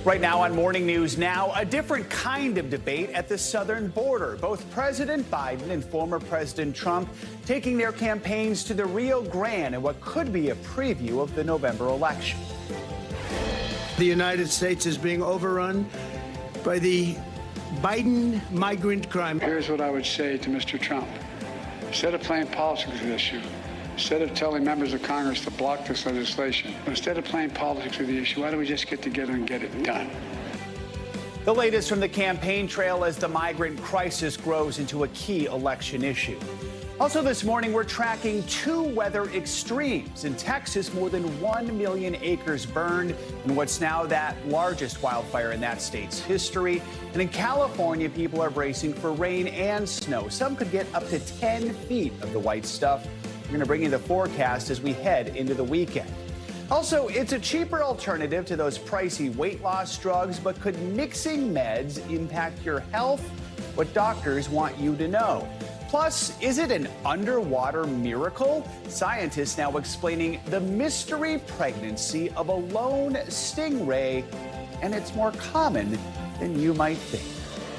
Right now on Morning News Now, a different kind of debate at the southern border. Both President Biden and former President Trump taking their campaigns to the Rio Grande in what could be a preview of the November election. The United States is being overrun by the Biden migrant crime. Here's what I would say to Mr. Trump. Instead of playing politics with this issue, instead of telling members of Congress to block this legislation, instead of playing politics with the issue, why don't we just get together and get it done? The latest from the campaign trail as the migrant crisis grows into a key election issue. Also this morning, we're tracking two weather extremes. In Texas, more than 1 million acres burned in what's now that largest wildfire in that state's history. And in California, people are bracing for rain and snow. Some could get up to 10 feet of the white stuff. We're going to bring you the forecast as we head into the weekend. Also, it's a cheaper alternative to those pricey weight loss drugs, but could mixing meds impact your health? What doctors want you to know. Plus, is it an underwater miracle? Scientists now explaining the mystery pregnancy of a lone stingray, and it's more common than you might think.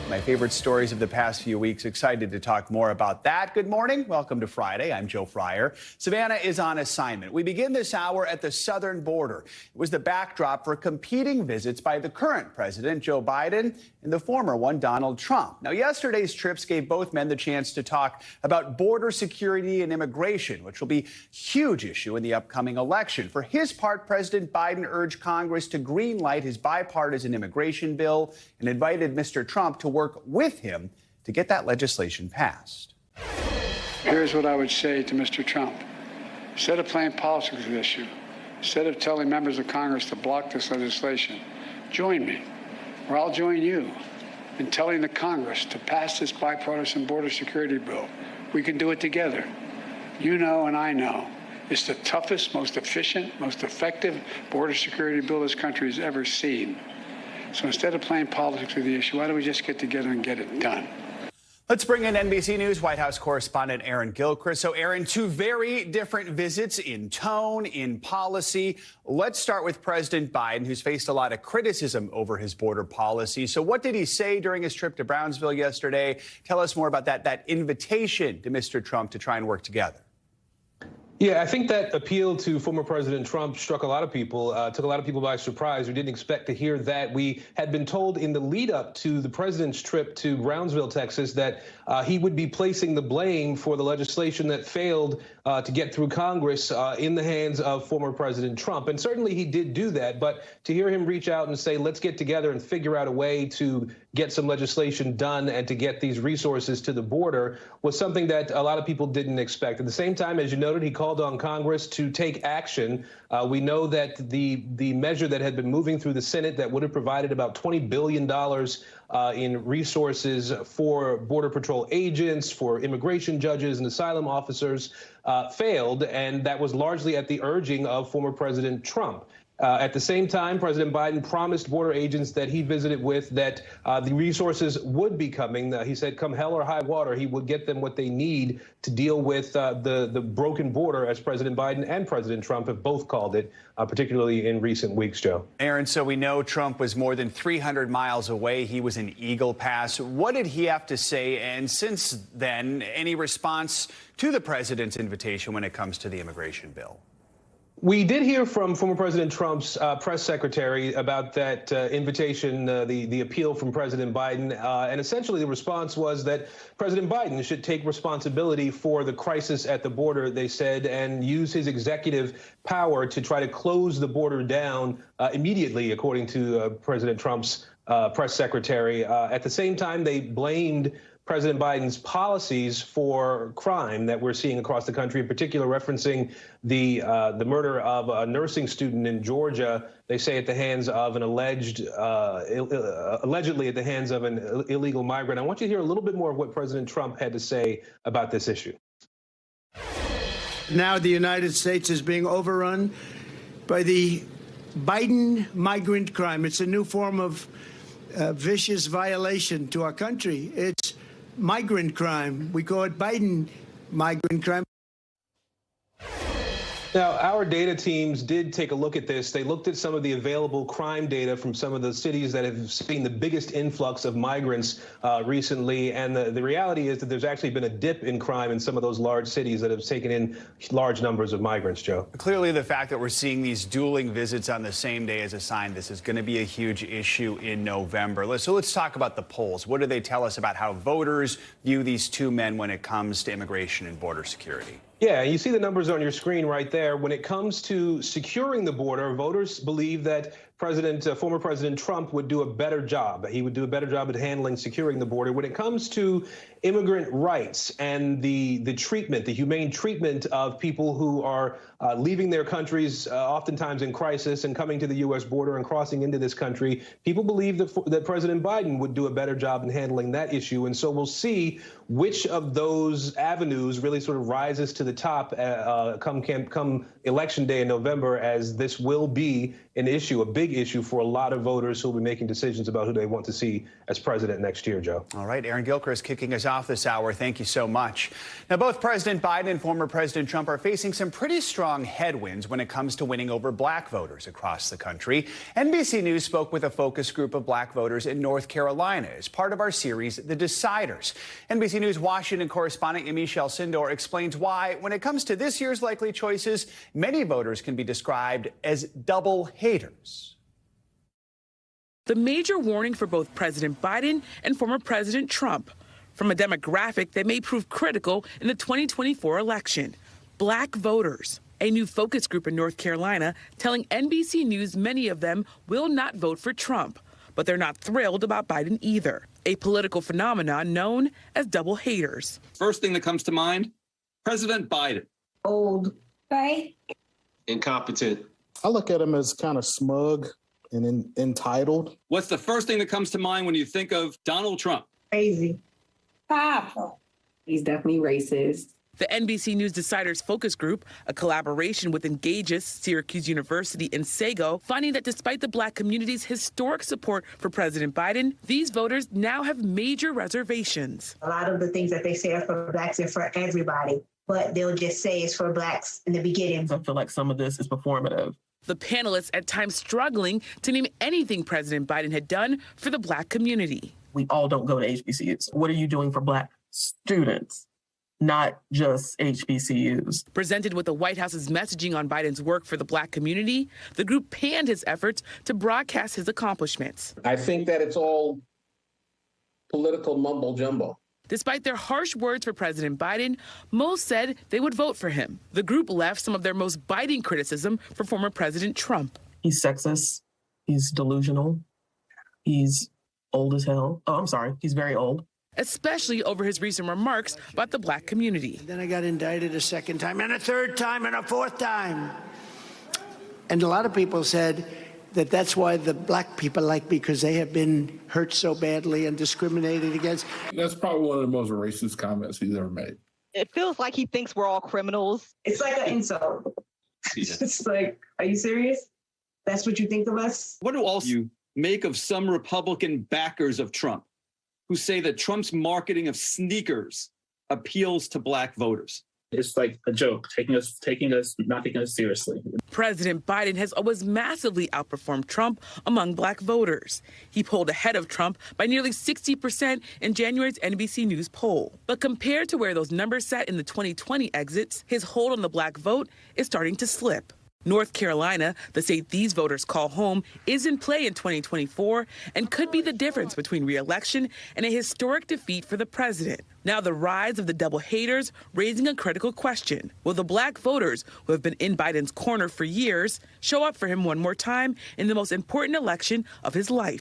My favorite stories of the past few weeks. Excited to talk more about that. Good morning. Welcome to Friday. I'm Joe Fryer. Savannah is on assignment. We begin this hour at the southern border. It was the backdrop for competing visits by the current president, Joe Biden, and the former one, Donald Trump. Now, yesterday's trips gave both men the chance to talk about border security and immigration, which will be a huge issue in the upcoming election. For his part, President Biden urged Congress to greenlight his bipartisan immigration bill and invited Mr. Trump to work with him to get that legislation passed. Here's what I would say to Mr. Trump. Instead of playing politics with this issue, instead of telling members of Congress to block this legislation, join me, or I'll join you in telling the Congress to pass this bipartisan border security bill. We can do it together. You know and I know it's the toughest, most efficient, most effective border security bill this country has ever seen. So instead of playing politics with the issue, why don't we just get together and get it done? Let's bring in NBC News White House correspondent Aaron Gilchrist. So, Aaron, two very different visits in tone, in policy. Let's start with President Biden, who's faced a lot of criticism over his border policy. So what did he say during his trip to Brownsville yesterday? Tell us more about that invitation to Mr. Trump to try and work together. Yeah, I think that appeal to former President Trump struck a lot of people, took a lot of people by surprise. We didn't expect to hear that. We had been told in the lead up to the president's trip to Brownsville, Texas, that he would be placing the blame for the legislation that failed to get through Congress in the hands of former President Trump. And certainly he did do that. But to hear him reach out and say, let's get together and figure out a way to get some legislation done and to get these resources to the border was something that a lot of people didn't expect. At the same time, as you noted, he called on Congress to take action. We know that the measure that had been moving through the Senate that would have provided about $20 billion in resources for Border Patrol agents, for immigration judges and asylum officers failed, and that was largely at the urging of former President Trump. At the same time, President Biden promised border agents that he visited with that the resources would be coming. He said, come hell or high water, he would get them what they need to deal with the broken border, as President Biden and President Trump have both called it, particularly in recent weeks, Joe. Aaron, so we know Trump was more than 300 miles away. He was in Eagle Pass. What did he have to say? And since then, any response to the president's invitation when it comes to the immigration bill? We did hear from former President Trump's press secretary about that invitation, the appeal from President Biden, and essentially the response was that President Biden should take responsibility for the crisis at the border, they said, and use his executive power to try to close the border down immediately, according to President Trump's press secretary. At the same time, they blamed President Biden's policies for crime that we're seeing across the country, in particular referencing the murder of a nursing student in Georgia. They say at the hands of an allegedly at the hands of an illegal migrant. I want you to hear a little bit more of what President Trump had to say about this issue. Now the United States is being overrun by the Biden migrant crime. It's a new form of vicious violation to our country. It's migrant crime. We call it Biden migrant crime. Now, our data teams did take a look at this. They looked at some of the available crime data from some of the cities that have seen the biggest influx of migrants recently. And the reality is that there's actually been a dip in crime in some of those large cities that have taken in large numbers of migrants, Joe. Clearly, the fact that we're seeing these dueling visits on the same day is a sign this is going to be a huge issue in November. So let's talk about the polls. What do they tell us about how voters view these two men when it comes to immigration and border security? Yeah, you see the numbers on your screen right there. When it comes to securing the border, voters believe that former President Trump would do a better job. He would do a better job at handling securing the border. When it comes to immigrant rights and the treatment, the humane treatment of people who are leaving their countries, oftentimes in crisis, and coming to the U.S. border and crossing into this country, people believe that President Biden would do a better job in handling that issue. And so we'll see which of those avenues really sort of rises to the top come Election Day in November, as this will be an issue, a big issue for a lot of voters who will be making decisions about who they want to see as president next year, Joe. All right, Aaron Gilchrist kicking us off this hour. Thank you so much. Now, both President Biden and former President Trump are facing some pretty strong headwinds when it comes to winning over black voters across the country. NBC News spoke with a focus group of black voters in North Carolina as part of our series, The Deciders. NBC News Washington correspondent Michelle Sindor explains why, when it comes to this year's likely choices, many voters can be described as double haters. The major warning for both President Biden and former President Trump from a demographic that may prove critical in the 2024 election: black voters. A new focus group in North Carolina telling NBC News many of them will not vote for Trump, but they're not thrilled about Biden either, a political phenomenon known as double haters. First thing that comes to mind, President Biden. Old, right? Incompetent. I look at him as kind of smug and entitled. What's the first thing that comes to mind when you think of Donald Trump? Crazy. Powerful. He's definitely racist. The NBC News Deciders Focus Group, a collaboration with Engage's, Syracuse University, and Sago, finding that despite the black community's historic support for President Biden, these voters now have major reservations. A lot of the things that they say are for blacks are for everybody, but they'll just say it's for blacks in the beginning. I feel like some of this is performative. The panelists at times struggling to name anything President Biden had done for the black community. We all don't go to HBCUs. What are you doing for black students? Not just HBCUs. Presented with the White House's messaging on Biden's work for the black community, the group panned his efforts to broadcast his accomplishments. I think that it's all political mumbo jumbo. Despite their harsh words for President Biden, most said they would vote for him. The group left some of their most biting criticism for former President Trump. He's sexist. He's delusional. He's old as hell. Oh, I'm sorry. He's very old. Especially over his recent remarks about the black community. And then I got indicted a second time, and a third time, and a fourth time. And a lot of people said that that's why the black people like me, because they have been hurt so badly and discriminated against. That's probably one of the most racist comments he's ever made. It feels like he thinks we're all criminals. It's like an insult. It's like, are you serious? That's what you think of us? What do all you make of some Republican backers of Trump who say that Trump's marketing of sneakers appeals to black voters? It's like a joke, not taking us seriously. President Biden has always massively outperformed Trump among black voters. He polled ahead of Trump by nearly 60% in January's NBC News poll. But compared to where those numbers sat in the 2020 exits, his hold on the black vote is starting to slip. North Carolina, the state these voters call home, is in play in 2024 and could be the difference between re-election and a historic defeat for the president. Now the rise of the double haters raising a critical question. Will the black voters who have been in Biden's corner for years show up for him one more time in the most important election of his life?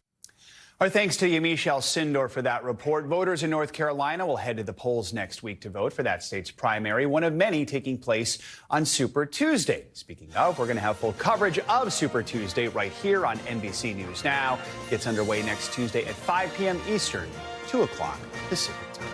Our thanks to Michelle Sindor for that report. Voters in North Carolina will head to the polls next week to vote for that state's primary, one of many taking place on Super Tuesday. Speaking of, we're going to have full coverage of Super Tuesday right here on NBC News Now. Gets underway next Tuesday at 5 p.m. Eastern, 2 o'clock Pacific time.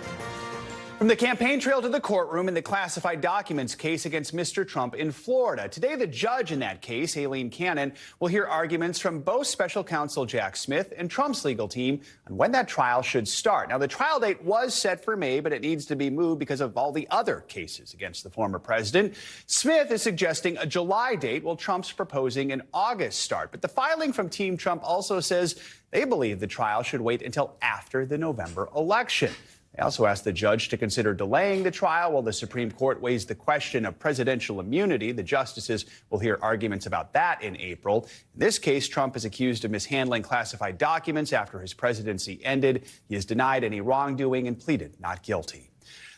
From the campaign trail to the courtroom in the classified documents case against Mr. Trump in Florida. Today, the judge in that case, Aileen Cannon, will hear arguments from both special counsel Jack Smith and Trump's legal team on when that trial should start. Now, the trial date was set for May, but it needs to be moved because of all the other cases against the former president. Smith is suggesting a July date, while Trump's proposing an August start. But the filing from Team Trump also says they believe the trial should wait until after the November election. They also asked the judge to consider delaying the trial while the Supreme Court weighs the question of presidential immunity. The justices will hear arguments about that in April. In this case, Trump is accused of mishandling classified documents after his presidency ended. He has denied any wrongdoing and pleaded not guilty.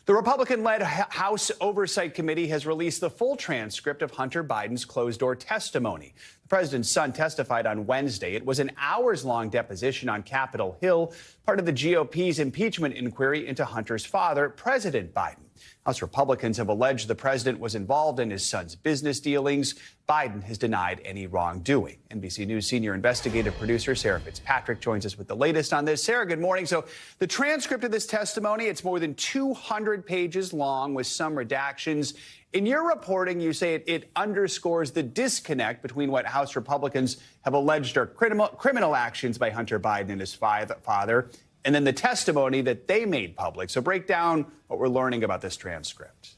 The Republican-led House Oversight Committee has released the full transcript of Hunter Biden's closed-door testimony. The president's son testified on Wednesday. It was an hours-long deposition on Capitol Hill, part of the GOP's impeachment inquiry into Hunter's father, President Biden. House Republicans have alleged the president was involved in his son's business dealings. Biden has denied any wrongdoing. NBC News senior investigative producer Sarah Fitzpatrick joins us with the latest on this. Sarah, good morning. So the transcript of this testimony, it's more than 200 pages long with some redactions. In your reporting, you say it underscores the disconnect between what House Republicans have alleged are criminal actions by Hunter Biden and his father, and then the testimony that they made public. So break down what we're learning about this transcript.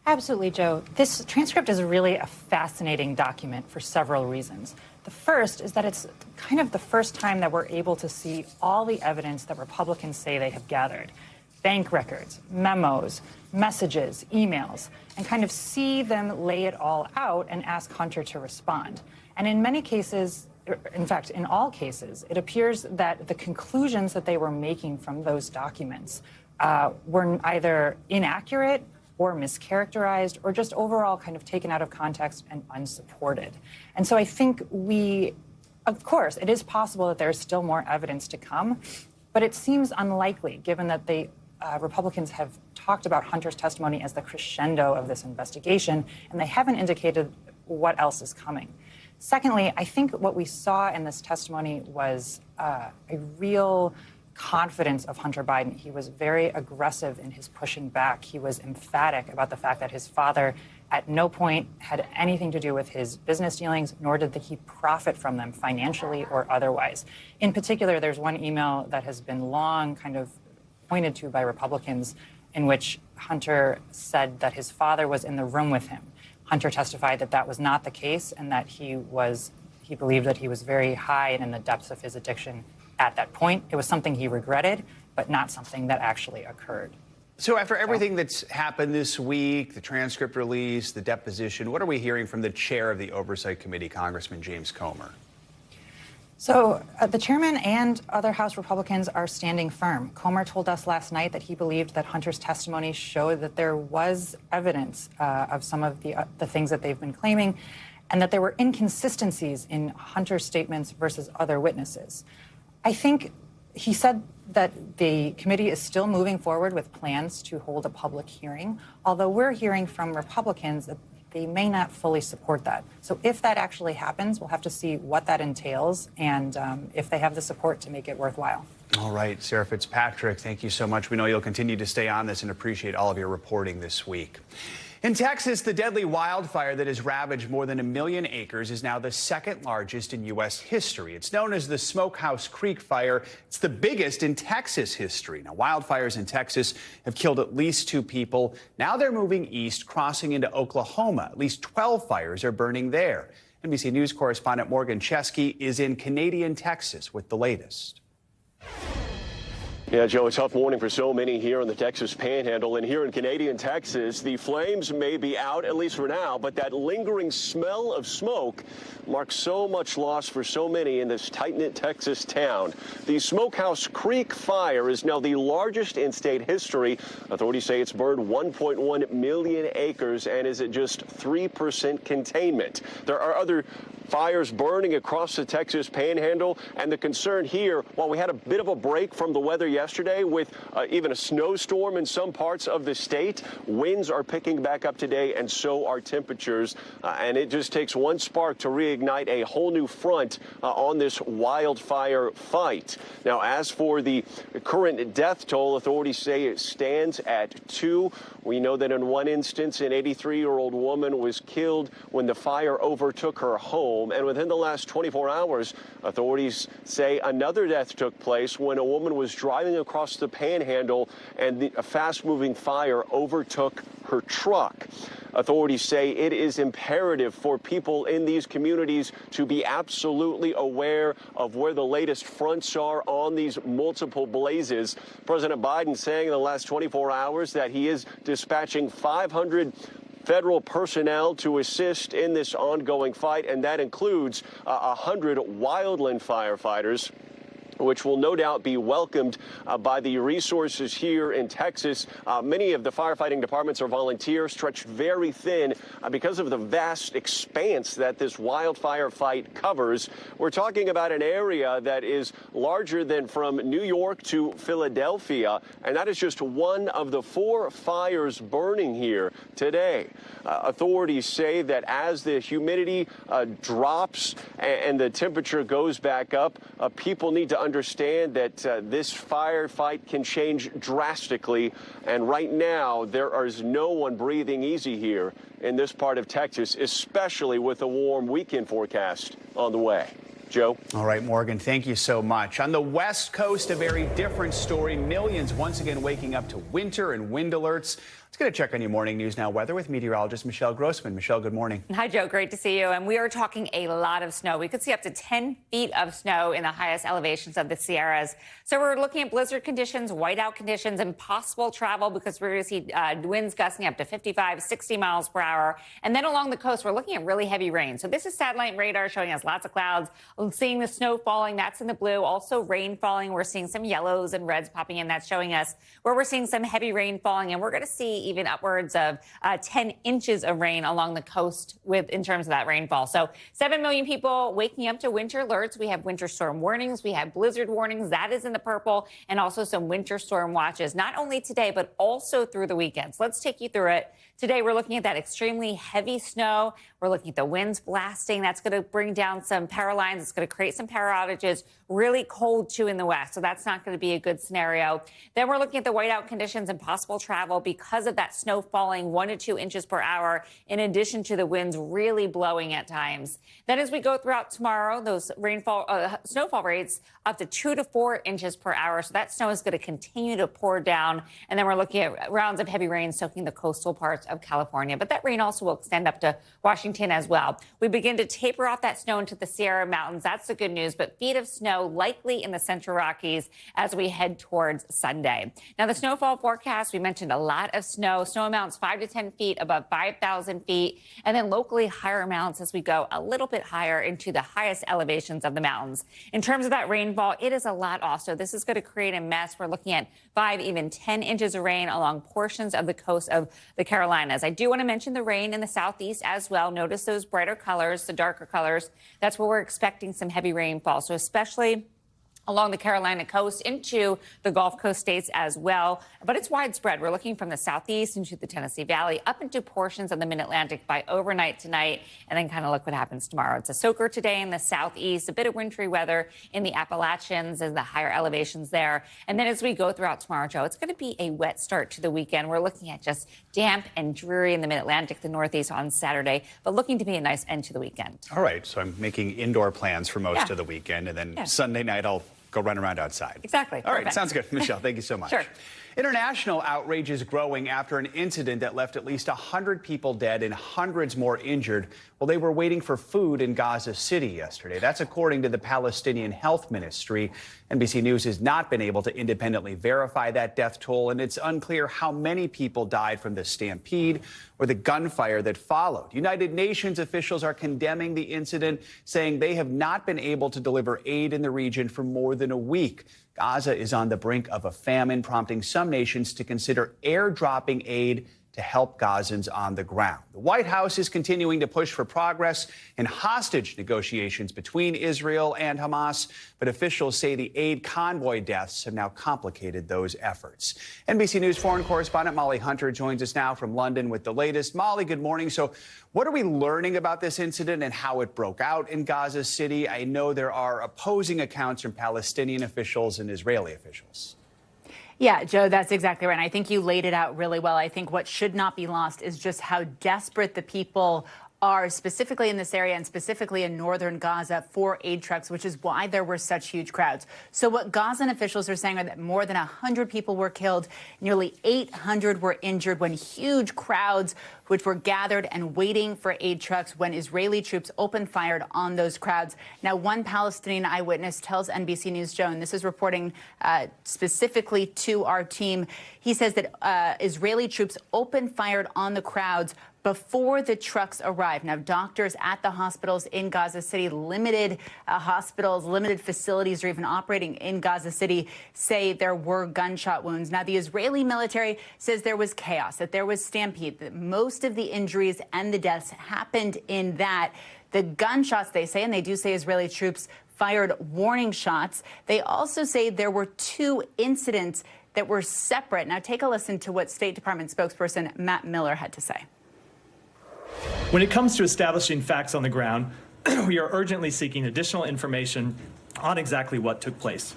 Absolutely, Joe. This transcript is really a fascinating document for several reasons. The first is that it's kind of the first time that we're able to see all the evidence that Republicans say they have gathered. Bank records, memos, messages, emails, and kind of see them lay it all out and ask Hunter to respond. And in many cases, in fact, in all cases, it appears that the conclusions that they were making from those documents were either inaccurate or mischaracterized or just overall kind of taken out of context and unsupported. And so I think of course, it is possible that there's still more evidence to come, but it seems unlikely given that Republicans have talked about Hunter's testimony as the crescendo of this investigation, and they haven't indicated what else is coming. Secondly, I think what we saw in this testimony was a real confidence of Hunter Biden. He was very aggressive in his pushing back. He was emphatic about the fact that his father at no point had anything to do with his business dealings, nor did he profit from them financially or otherwise. In particular, there's one email that has been long kind of pointed to by Republicans in which Hunter said that his father was in the room with him. Hunter testified that that was not the case and that he believed that he was very high and in the depths of his addiction at that point. It was something he regretted, but not something that actually occurred. So after everything that's happened this week, the transcript release, the deposition, what are we hearing from the chair of the Oversight Committee, Congressman James Comer? So the chairman and other House Republicans are standing firm. Comer told us last night that he believed that Hunter's testimony showed that there was evidence of some of the things that they've been claiming, and that there were inconsistencies in Hunter's statements versus other witnesses. I think he said that the committee is still moving forward with plans to hold a public hearing, although we're hearing from Republicans that they may not fully support that. So if that actually happens, we'll have to see what that entails and if they have the support to make it worthwhile. All right, Sarah Fitzpatrick, thank you so much. We know you'll continue to stay on this and appreciate all of your reporting this week. In Texas, the deadly wildfire that has ravaged more than 1 million acres is now the second largest in U.S. history. It's known as the Smokehouse Creek Fire. It's the biggest in Texas history. Now, wildfires in Texas have killed at least 2 people. Now they're moving east, crossing into Oklahoma. At least 12 fires are burning there. NBC News correspondent Morgan Chesky is in Canadian Texas with the latest. Yeah, Joe, a tough morning for so many here in the Texas Panhandle. And here in Canadian Texas, the flames may be out, at least for now, but that lingering smell of smoke marks so much loss for so many in this tight-knit Texas town. The Smokehouse Creek Fire is now the largest in state history. Authorities say it's burned 1.1 million acres and is at just 3% containment. There are other Fires burning across the Texas Panhandle, and the concern here, while we had a bit of a break from the weather yesterday with even a snowstorm in some parts of the state, winds are picking back up today, and so are temperatures. And it just takes one spark to reignite a whole new front on this wildfire fight. Now, as for the current death toll, authorities say it stands at 2. We know that in one instance, an 83-year-old woman was killed when the fire overtook her home. And within the last 24 hours, authorities say another death took place when a woman was driving across the Panhandle and a fast-moving fire overtook her truck. Authorities say it is imperative for people in these communities to be absolutely aware of where the latest fronts are on these multiple blazes. President Biden saying in the last 24 hours that he is dispatching 500 federal personnel to assist in this ongoing fight, and that includes 100 wildland firefighters, which will no doubt be welcomed by the resources here in Texas. Many of the firefighting departments are volunteers, stretched very thin because of the vast expanse that this wildfire fight covers. We're talking about an area that is larger than from New York to Philadelphia, and that is just one of the 4 fires burning here today. Authorities say that as the humidity drops and the temperature goes back up, people need to understand that this firefight can change drastically. And right now, there is no one breathing easy here in this part of Texas, especially with a warm weekend forecast on the way. Joe? All right, Morgan, thank you so much. On the West Coast, a very different story. Millions once again waking up to winter and wind alerts. Let's get a check on your morning news now weather with meteorologist Michelle Grossman. Michelle, good morning. Hi, Joe. Great to see you. And we are talking a lot of snow. We could see up to 10 feet of snow in the highest elevations of the Sierras. So we're looking at blizzard conditions, whiteout conditions, impossible travel because we're going to see winds gusting up to 55, 60 miles per hour. And then along the coast, we're looking at really heavy rain. So this is satellite radar showing us lots of clouds. We're seeing the snow falling. That's in the blue. Also rain falling. We're seeing some yellows and reds popping in. That's showing us where we're seeing some heavy rain falling. And we're going to see even upwards of 10 inches of rain along the coast in terms of that rainfall. So 7 million people waking up to winter alerts. We have winter storm warnings. We have blizzard warnings. That is in the purple, and also some winter storm watches, not only today, but also through the weekends. Let's take you through it. Today, we're looking at that extremely heavy snow. We're looking at the winds blasting. That's going to bring down some power lines. It's going to create some power outages. Really cold, too, in the west. So that's not going to be a good scenario. Then we're looking at the whiteout conditions and possible travel because of that snow falling 1 to 2 inches per hour, in addition to the winds really blowing at times. Then as we go throughout tomorrow, those snowfall rates up to 2 to 4 inches per hour. So that snow is going to continue to pour down. And then we're looking at rounds of heavy rain soaking the coastal parts of California. But that rain also will extend up to Washington as well. We begin to taper off that snow into the Sierra Mountains. That's the good news. But feet of snow likely in the Central Rockies as we head towards Sunday. Now, the snowfall forecast, we mentioned a lot of snow. Snow amounts 5 to 10 feet above 5,000 feet. And then locally higher amounts as we go a little bit higher into the highest elevations of the mountains. In terms of that rainfall, it is a lot also. This is going to create a mess. We're looking at 5, even 10 inches of rain along portions of the coast of the Carolinas. I do want to mention the rain in the southeast as well. Notice those brighter colors, the darker colors. That's where we're expecting some heavy rainfall. So especially along the Carolina coast into the Gulf Coast states as well. But it's widespread. We're looking from the southeast into the Tennessee Valley up into portions of the mid-Atlantic by overnight tonight, and then kind of look what happens tomorrow. It's a soaker today in the southeast, a bit of wintry weather in the Appalachians and the higher elevations there. And then as we go throughout tomorrow, Joe, it's going to be a wet start to the weekend. We're looking at just damp and dreary in the mid-Atlantic, the Northeast on Saturday, but looking to be a nice end to the weekend. All right, so I'm making indoor plans for most of the weekend, and then Sunday night I'll go run around outside. Exactly. All right, sounds good. Michelle, thank you so much. Sure. International outrage is growing after an incident that left at least 100 people dead and hundreds more injured while they were waiting for food in Gaza City yesterday. That's according to the Palestinian Health Ministry. NBC News has not been able to independently verify that death toll, and it's unclear how many people died from the stampede or the gunfire that followed. United Nations officials are condemning the incident, saying they have not been able to deliver aid in the region for more than a week. Gaza is on the brink of a famine, prompting some nations to consider airdropping aid to help Gazans on the ground. The White House is continuing to push for progress in hostage negotiations between Israel and Hamas, but officials say the aid convoy deaths have now complicated those efforts. NBC News foreign correspondent Molly Hunter joins us now from London with the latest. Molly, good morning. So what are we learning about this incident and how it broke out in Gaza City? I know there are opposing accounts from Palestinian officials and Israeli officials. Yeah, Joe, that's exactly right. And I think you laid it out really well. I think what should not be lost is just how desperate the people are, specifically in this area and specifically in northern Gaza, for aid trucks, which is why there were such huge crowds. So what Gazan officials are saying are that more than 100 people were killed, nearly 800 were injured when huge crowds which were gathered and waiting for aid trucks when Israeli troops opened fire on those crowds. Now, one Palestinian eyewitness tells NBC News, Joe, and this is reporting specifically to our team, he says that Israeli troops opened fire on the crowds before the trucks arrived. Now, doctors at the hospitals in Gaza City, limited hospitals, limited facilities are even operating in Gaza City, say there were gunshot wounds. Now, the Israeli military says there was chaos, that there was stampede, that most of the injuries and the deaths happened in that. The gunshots, they say, and they do say Israeli troops fired warning shots. They also say there were 2 incidents that were separate. Now, take a listen to what State Department spokesperson Matt Miller had to say. When it comes to establishing facts on the ground, we are urgently seeking additional information on exactly what took place.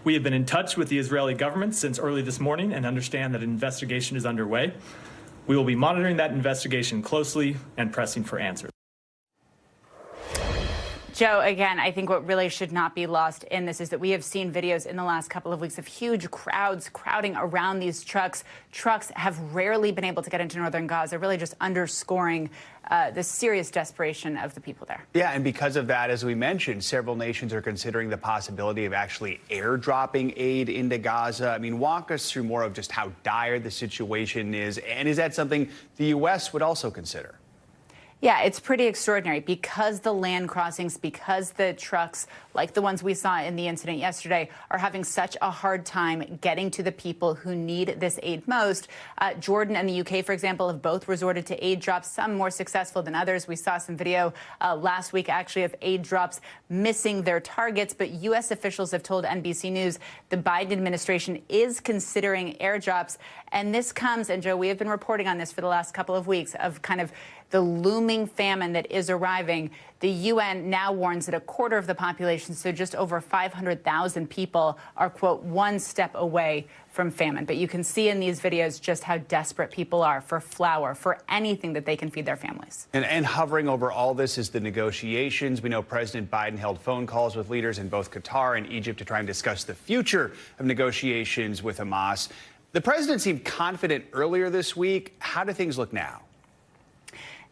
We have been in touch with the Israeli government since early this morning and understand that an investigation is underway. We will be monitoring that investigation closely and pressing for answers. Joe, again, I think what really should not be lost in this is that we have seen videos in the last couple of weeks of huge crowds crowding around these trucks. Trucks have rarely been able to get into northern Gaza, really just underscoring the serious desperation of the people there. Yeah, and because of that, as we mentioned, several nations are considering the possibility of actually airdropping aid into Gaza. I mean, walk us through more of just how dire the situation is, and is that something the U.S. would also consider? Yeah, it's pretty extraordinary because the land crossings, because the trucks, like the ones we saw in the incident yesterday, are having such a hard time getting to the people who need this aid most. Jordan and the UK, for example, have both resorted to aid drops, some more successful than others. We saw some video last week, actually, of aid drops missing their targets. But U.S. officials have told NBC News the Biden administration is considering airdrops. And this comes, and Joe, we have been reporting on this for the last couple of weeks, of kind of the looming famine that is arriving. The UN now warns that a quarter of the population, so just over 500,000 people, are, quote, one step away from famine. But you can see in these videos just how desperate people are for flour, for anything that they can feed their families. And hovering over all this is the negotiations. We know President Biden held phone calls with leaders in both Qatar and Egypt to try and discuss the future of negotiations with Hamas. The president seemed confident earlier this week. How do things look now?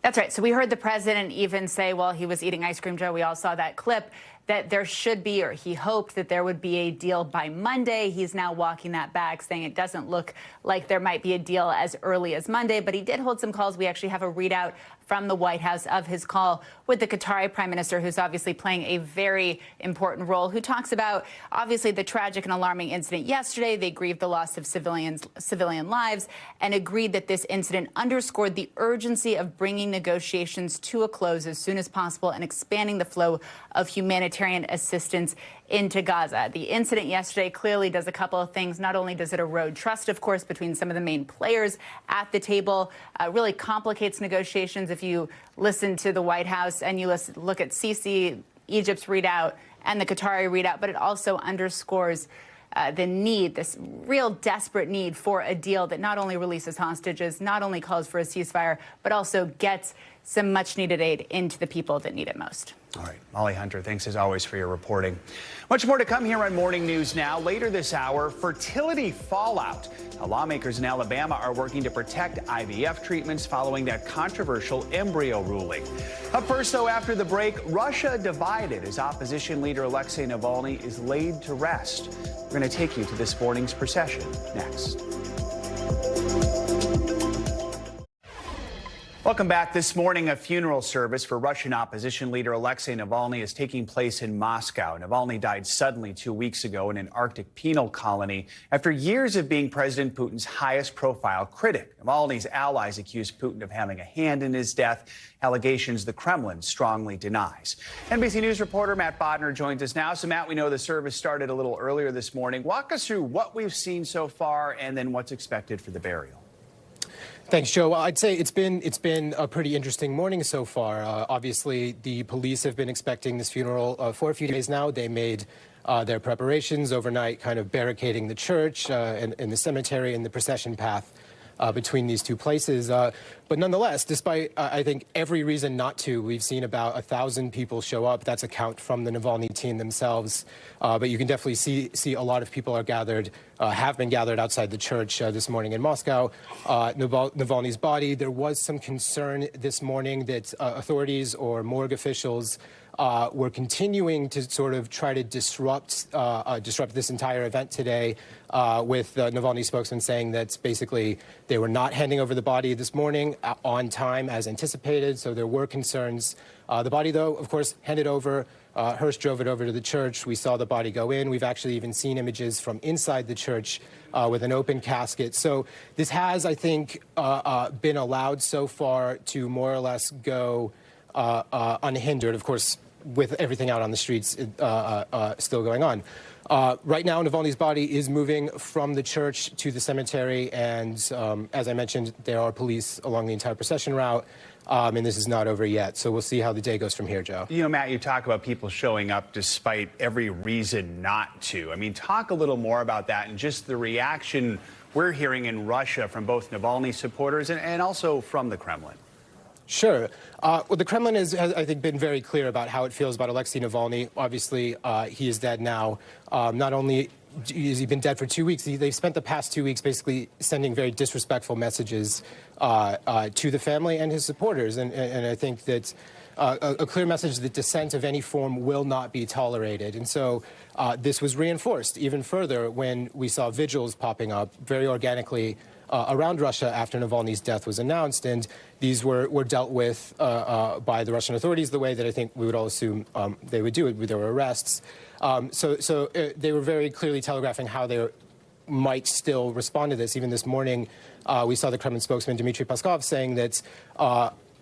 That's right. So we heard the president even say while he was eating ice cream, Joe, we all saw that clip, that there should be, or he hoped that there would be a deal by Monday. He's now walking that back, saying it doesn't look like there might be a deal as early as Monday. But he did hold some calls. We actually have a readout from the White House of his call with the Qatari prime minister, who's obviously playing a very important role, who talks about, obviously, the tragic and alarming incident yesterday. They grieved the loss of civilian lives and agreed that this incident underscored the urgency of bringing negotiations to a close as soon as possible and expanding the flow of humanitarian assistance into Gaza. The incident yesterday clearly does a couple of things. Not only does it erode trust, of course, between some of the main players at the table, really complicates negotiations. If you listen to the White House and you look at Sisi, Egypt's readout, and the Qatari readout, but it also underscores the need, this real desperate need for a deal that not only releases hostages, not only calls for a ceasefire, but also gets some much-needed aid into the people that need it most. All right, Molly Hunter, thanks as always for your reporting. Much more to come here on Morning News Now. Later this hour, fertility fallout. Now, lawmakers in Alabama are working to protect IVF treatments following that controversial embryo ruling. Up first, though, after the break, Russia divided as opposition leader Alexei Navalny is laid to rest. We're going to take you to this morning's procession next. Welcome back. This morning, a funeral service for Russian opposition leader Alexei Navalny is taking place in Moscow. Navalny died suddenly 2 weeks ago in an Arctic penal colony after years of being President Putin's highest profile critic. Navalny's allies accuse Putin of having a hand in his death, allegations the Kremlin strongly denies. NBC News reporter Matt Bodner joins us now. So, Matt, we know the service started a little earlier this morning. Walk us through what we've seen so far and then what's expected for the burial. Thanks, Joe. Well, I'd say it's been a pretty interesting morning so far. Obviously, the police have been expecting this funeral for a few days now. They made their preparations overnight, kind of barricading the church and the cemetery and the procession path between these two places. But nonetheless, despite, I think, every reason not to, we've seen about 1,000 people show up. That's a count from the Navalny team themselves. But you can definitely see a lot of people are gathered, have been gathered outside the church this morning in Moscow. Navalny's body, there was some concern this morning that authorities or morgue officials were continuing to sort of try to disrupt this entire event today, with Navalny spokesman saying that basically they were not handing over the body this morning on time as anticipated. So there were concerns. The body, though, of course, handed over. Hearst drove it over to the church. We saw the body go in. We've actually even seen images from inside the church with an open casket. So this has, I think, been allowed so far to more or less go unhindered. Of course, with everything out on the streets still going on. Right now, Navalny's body is moving from the church to the cemetery, and as I mentioned, there are police along the entire procession route, and this is not over yet. So we'll see how the day goes from here, Joe. You know, Matt, you talk about people showing up despite every reason not to. I mean, talk a little more about that and just the reaction we're hearing in Russia from both Navalny supporters and also from the Kremlin. Sure. Well, the Kremlin has, I think, been very clear about how it feels about Alexei Navalny. Obviously, he is dead now. Not only has he been dead for 2 weeks, they've spent the past 2 weeks basically sending very disrespectful messages to the family and his supporters. And I think that a clear message that dissent of any form will not be tolerated. And so this was reinforced even further when we saw vigils popping up very organically around Russia after Navalny's death was announced, and these were dealt with by the Russian authorities the way that I think we would all assume they would do it. There were arrests. So they were very clearly telegraphing how they might still respond to this. Even this morning, we saw the Kremlin spokesman Dmitry Peskov saying that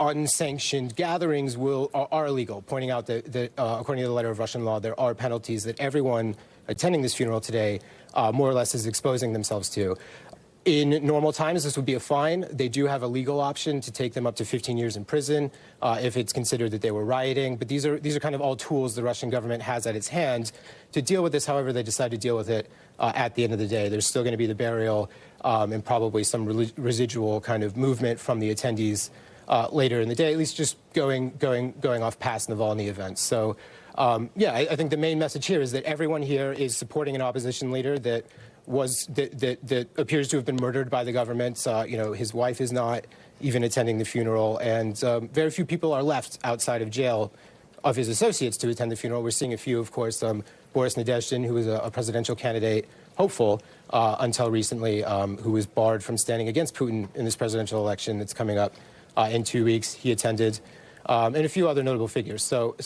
unsanctioned gatherings are illegal, pointing out that according to the letter of Russian law, there are penalties that everyone attending this funeral today more or less is exposing themselves to. In normal times, this would be a fine. They do have a legal option to take them up to 15 years in prison if it's considered that they were rioting. But these are kind of all tools the Russian government has at its hand to deal with this, however they decide to deal with it at the end of the day. There's still going to be the burial and probably some residual kind of movement from the attendees later in the day, at least just going off past Navalny events. So, yeah, I think the main message here is that everyone here is supporting an opposition leader that appears to have been murdered by the government. You know, his wife is not even attending the funeral, and very few people are left outside of jail of his associates to attend the funeral. We're seeing a few, of course, Boris Nadezhdin, who was a presidential candidate, hopeful until recently, who was barred from standing against Putin in this presidential election that's coming up in 2 weeks. He attended, and a few other notable figures. So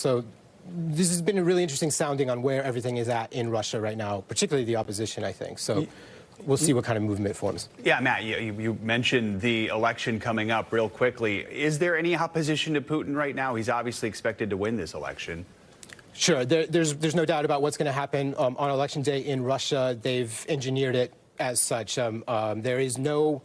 this has been a really interesting sounding on where everything is at in Russia right now, particularly the opposition, I think. So we'll see what kind of movement forms. Yeah, Matt, you mentioned the election coming up real quickly. Is there any opposition to Putin right now? He's obviously expected to win this election. Sure. There's no doubt about what's going to happen on Election Day in Russia. They've engineered it as such. There is no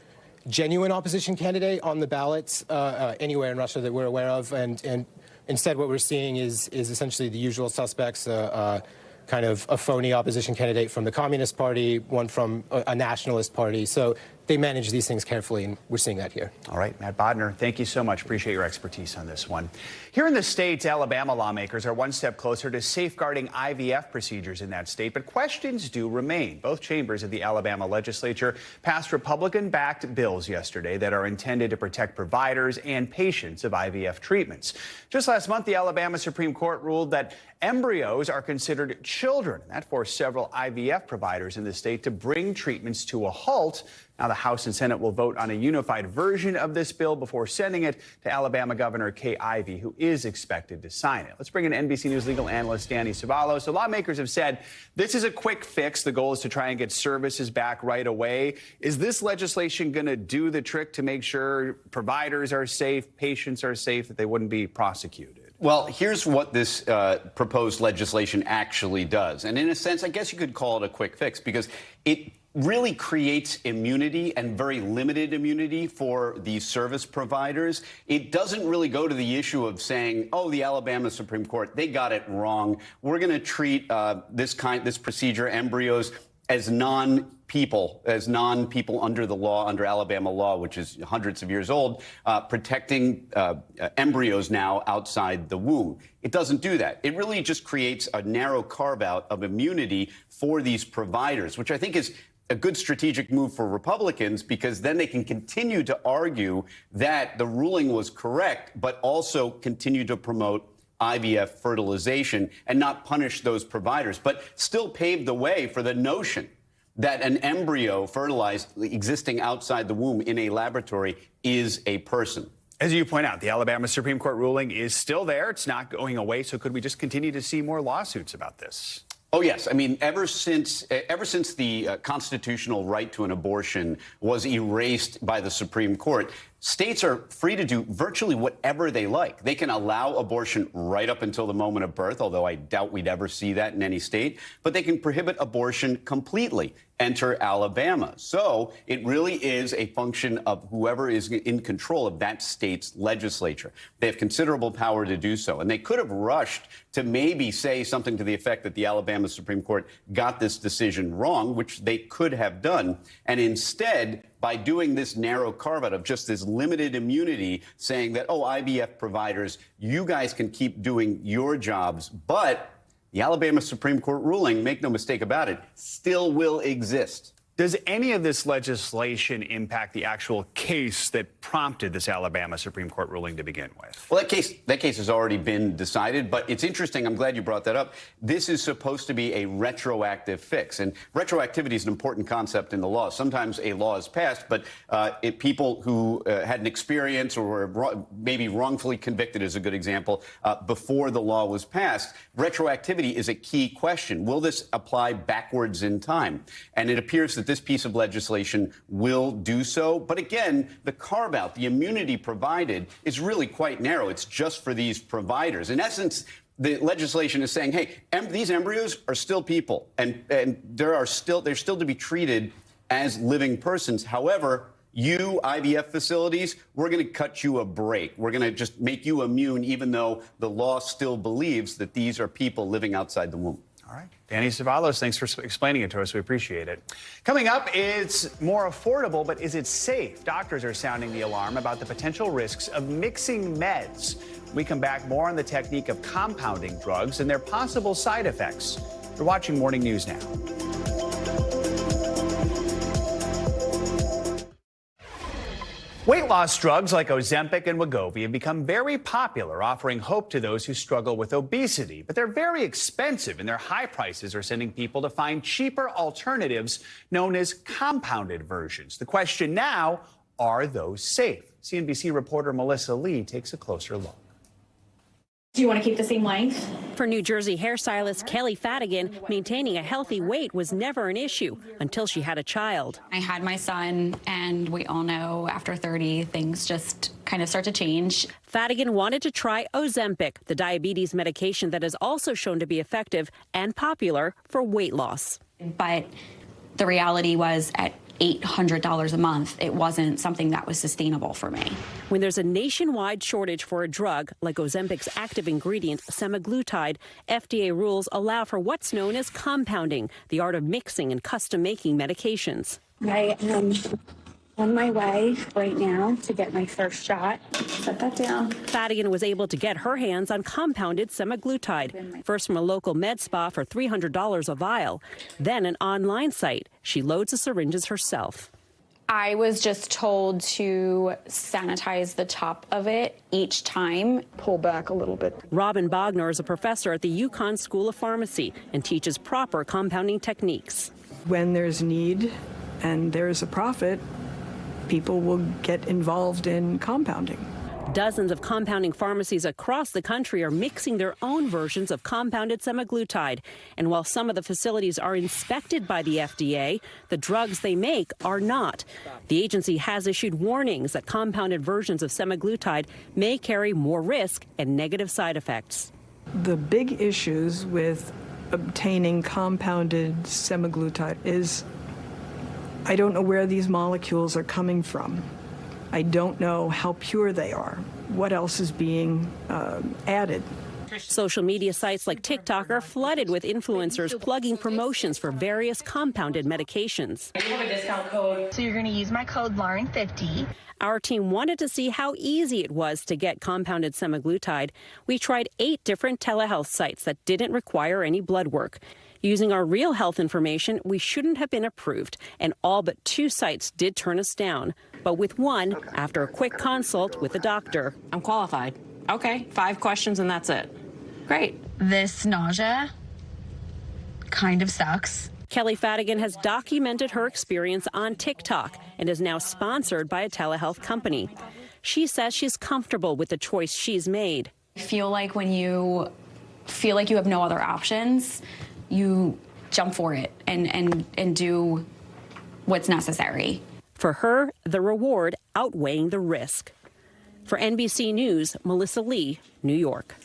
genuine opposition candidate on the ballots anywhere in Russia that we're aware of, and instead, what we're seeing is essentially the usual suspects, kind of a phony opposition candidate from the Communist Party, one from a nationalist party. So they manage these things carefully, and we're seeing that here. All right, Matt Bodner, thank you so much. Appreciate your expertise on this one. Here in the States, Alabama lawmakers are one step closer to safeguarding IVF procedures in that state, but questions do remain. Both chambers of the Alabama legislature passed Republican-backed bills yesterday that are intended to protect providers and patients of IVF treatments. Just last month, the Alabama Supreme Court ruled that embryos are considered children. That forced several IVF providers in the state to bring treatments to a halt. Now the House and Senate will vote on a unified version of this bill before sending it to Alabama Governor Kay Ivey, who is expected to sign it. Let's bring in NBC News legal analyst Danny Savallo. So lawmakers have said this is a quick fix. The goal is to try and get services back right away. Is this legislation going to do the trick to make sure providers are safe, patients are safe, that they wouldn't be prosecuted? Well, here's what this proposed legislation actually does. And in a sense, I guess you could call it a quick fix because it really creates immunity and very limited immunity for these service providers. It doesn't really go to the issue of saying, oh, the Alabama Supreme Court, they got it wrong. We're going to treat this procedure, embryos, as non-people under the law, under Alabama law, which is hundreds of years old, protecting embryos now outside the womb. It doesn't do that. It really just creates a narrow carve-out of immunity for these providers, which I think is a good strategic move for Republicans, because then they can continue to argue that the ruling was correct, but also continue to promote IVF fertilization and not punish those providers, but still pave the way for the notion that an embryo fertilized existing outside the womb in a laboratory is a person. As you point out, the Alabama Supreme Court ruling is still there. It's not going away. So could we just continue to see more lawsuits about this? Oh, yes. I mean, ever since the constitutional right to an abortion was erased by the Supreme Court, states are free to do virtually whatever they like. They can allow abortion right up until the moment of birth, although I doubt we'd ever see that in any state. But they can prohibit abortion completely. Enter Alabama. So it really is a function of whoever is in control of that state's legislature. They have considerable power to do so. And they could have rushed to maybe say something to the effect that the Alabama Supreme Court got this decision wrong, which they could have done. And instead, by doing this narrow carve-out of just this limited immunity, saying that, oh, IVF providers, you guys can keep doing your jobs, but the Alabama Supreme Court ruling, make no mistake about it, still will exist. Does any of this legislation impact the actual case that prompted this Alabama Supreme Court ruling to begin with? Well, that case has already been decided, but it's interesting. I'm glad you brought that up. This is supposed to be a retroactive fix, and retroactivity is an important concept in the law. Sometimes a law is passed, but people who had an experience or were maybe wrongfully convicted is a good example before the law was passed. Retroactivity is a key question. Will this apply backwards in time? And it appears that this piece of legislation will do so. But again, the carve-out, the immunity provided, is really quite narrow. It's just for these providers. In essence, the legislation is saying, hey, these embryos are still people, and they're still to be treated as living persons. However, you IVF facilities, we're going to cut you a break. We're going to just make you immune, even though the law still believes that these are people living outside the womb. All right. Danny Savallo, thanks for explaining it to us. We appreciate it. Coming up, it's more affordable, but is it safe? Doctors are sounding the alarm about the potential risks of mixing meds. When we come back, more on the technique of compounding drugs and their possible side effects. You're watching Morning News Now. Weight loss drugs like Ozempic and Wegovy have become very popular, offering hope to those who struggle with obesity. But they're very expensive, and their high prices are sending people to find cheaper alternatives known as compounded versions. The question now, are those safe? CNBC reporter Melissa Lee takes a closer look. Do you want to keep the same length? For New Jersey hairstylist Kelly Fadigan, maintaining a healthy weight was never an issue until she had a child. I had my son, and we all know after 30, things just kind of start to change. Fadigan wanted to try Ozempic, the diabetes medication that is also shown to be effective and popular for weight loss. But the reality was, at $800 a month, it wasn't something that was sustainable for me. When there's a nationwide shortage for a drug like Ozempic's active ingredient, semaglutide, FDA rules allow for what's known as compounding, the art of mixing and custom making medications. I am on my way right now to get my first shot. Set that down. Fadigan was able to get her hands on compounded semaglutide, first from a local med spa for $300 a vial, then an online site. She loads the syringes herself. I was just told to sanitize the top of it each time. Pull back a little bit. Robin Bogner is a professor at the UConn School of Pharmacy and teaches proper compounding techniques. When there's need and there is a profit, people will get involved in compounding. Dozens of compounding pharmacies across the country are mixing their own versions of compounded semaglutide. And while some of the facilities are inspected by the FDA, the drugs they make are not. The agency has issued warnings that compounded versions of semaglutide may carry more risk and negative side effects. The big issues with obtaining compounded semaglutide is I don't know where these molecules are coming from. I don't know how pure they are. What else is being added? Social media sites like TikTok are flooded with influencers plugging promotions for various compounded medications. You have a discount code, so you're going to use my code Lauren50. Our team wanted to see how easy it was to get compounded semaglutide. We tried 8 different telehealth sites that didn't require any blood work. Using our real health information, we shouldn't have been approved, and all but 2 sites did turn us down. But with one, after a quick consult with a doctor. I'm qualified. Okay, 5 questions and that's it. Great. This nausea kind of sucks. Kelly Fadigan has documented her experience on TikTok and is now sponsored by a telehealth company. She says she's comfortable with the choice she's made. I feel like when you feel like you have no other options, you jump for it and do what's necessary. For her, the reward outweighing the risk. For NBC News, Melissa Lee, New York.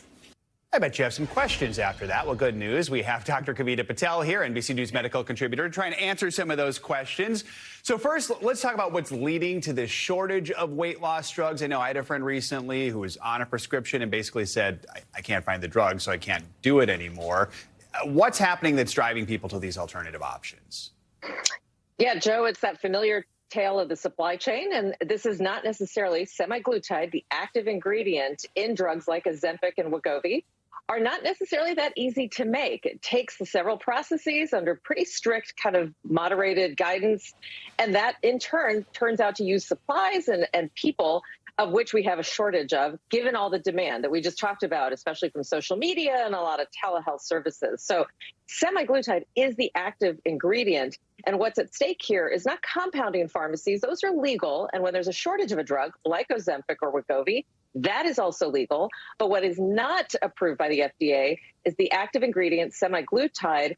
I bet you have some questions after that. Well, good news. We have Dr. Kavita Patel here, NBC News medical contributor, trying to answer some of those questions. So first, let's talk about what's leading to this shortage of weight loss drugs. I know I had a friend recently who was on a prescription and basically said, I can't find the drug, so I can't do it anymore. What's happening that's driving people to these alternative options? Yeah, Joe, it's that familiar tale of the supply chain. And this is not necessarily semaglutide, the active ingredient in drugs like Ozempic and Wegovy, are not necessarily that easy to make. It takes several processes under pretty strict kind of moderated guidance. And that in turn turns out to use supplies and people of which we have a shortage of, given all the demand that we just talked about, especially from social media and a lot of telehealth services. So semaglutide is the active ingredient. And what's at stake here is not compounding in pharmacies. Those are legal. And when there's a shortage of a drug like Ozempic or Wegovy, that is also legal. But what is not approved by the FDA is the active ingredient semaglutide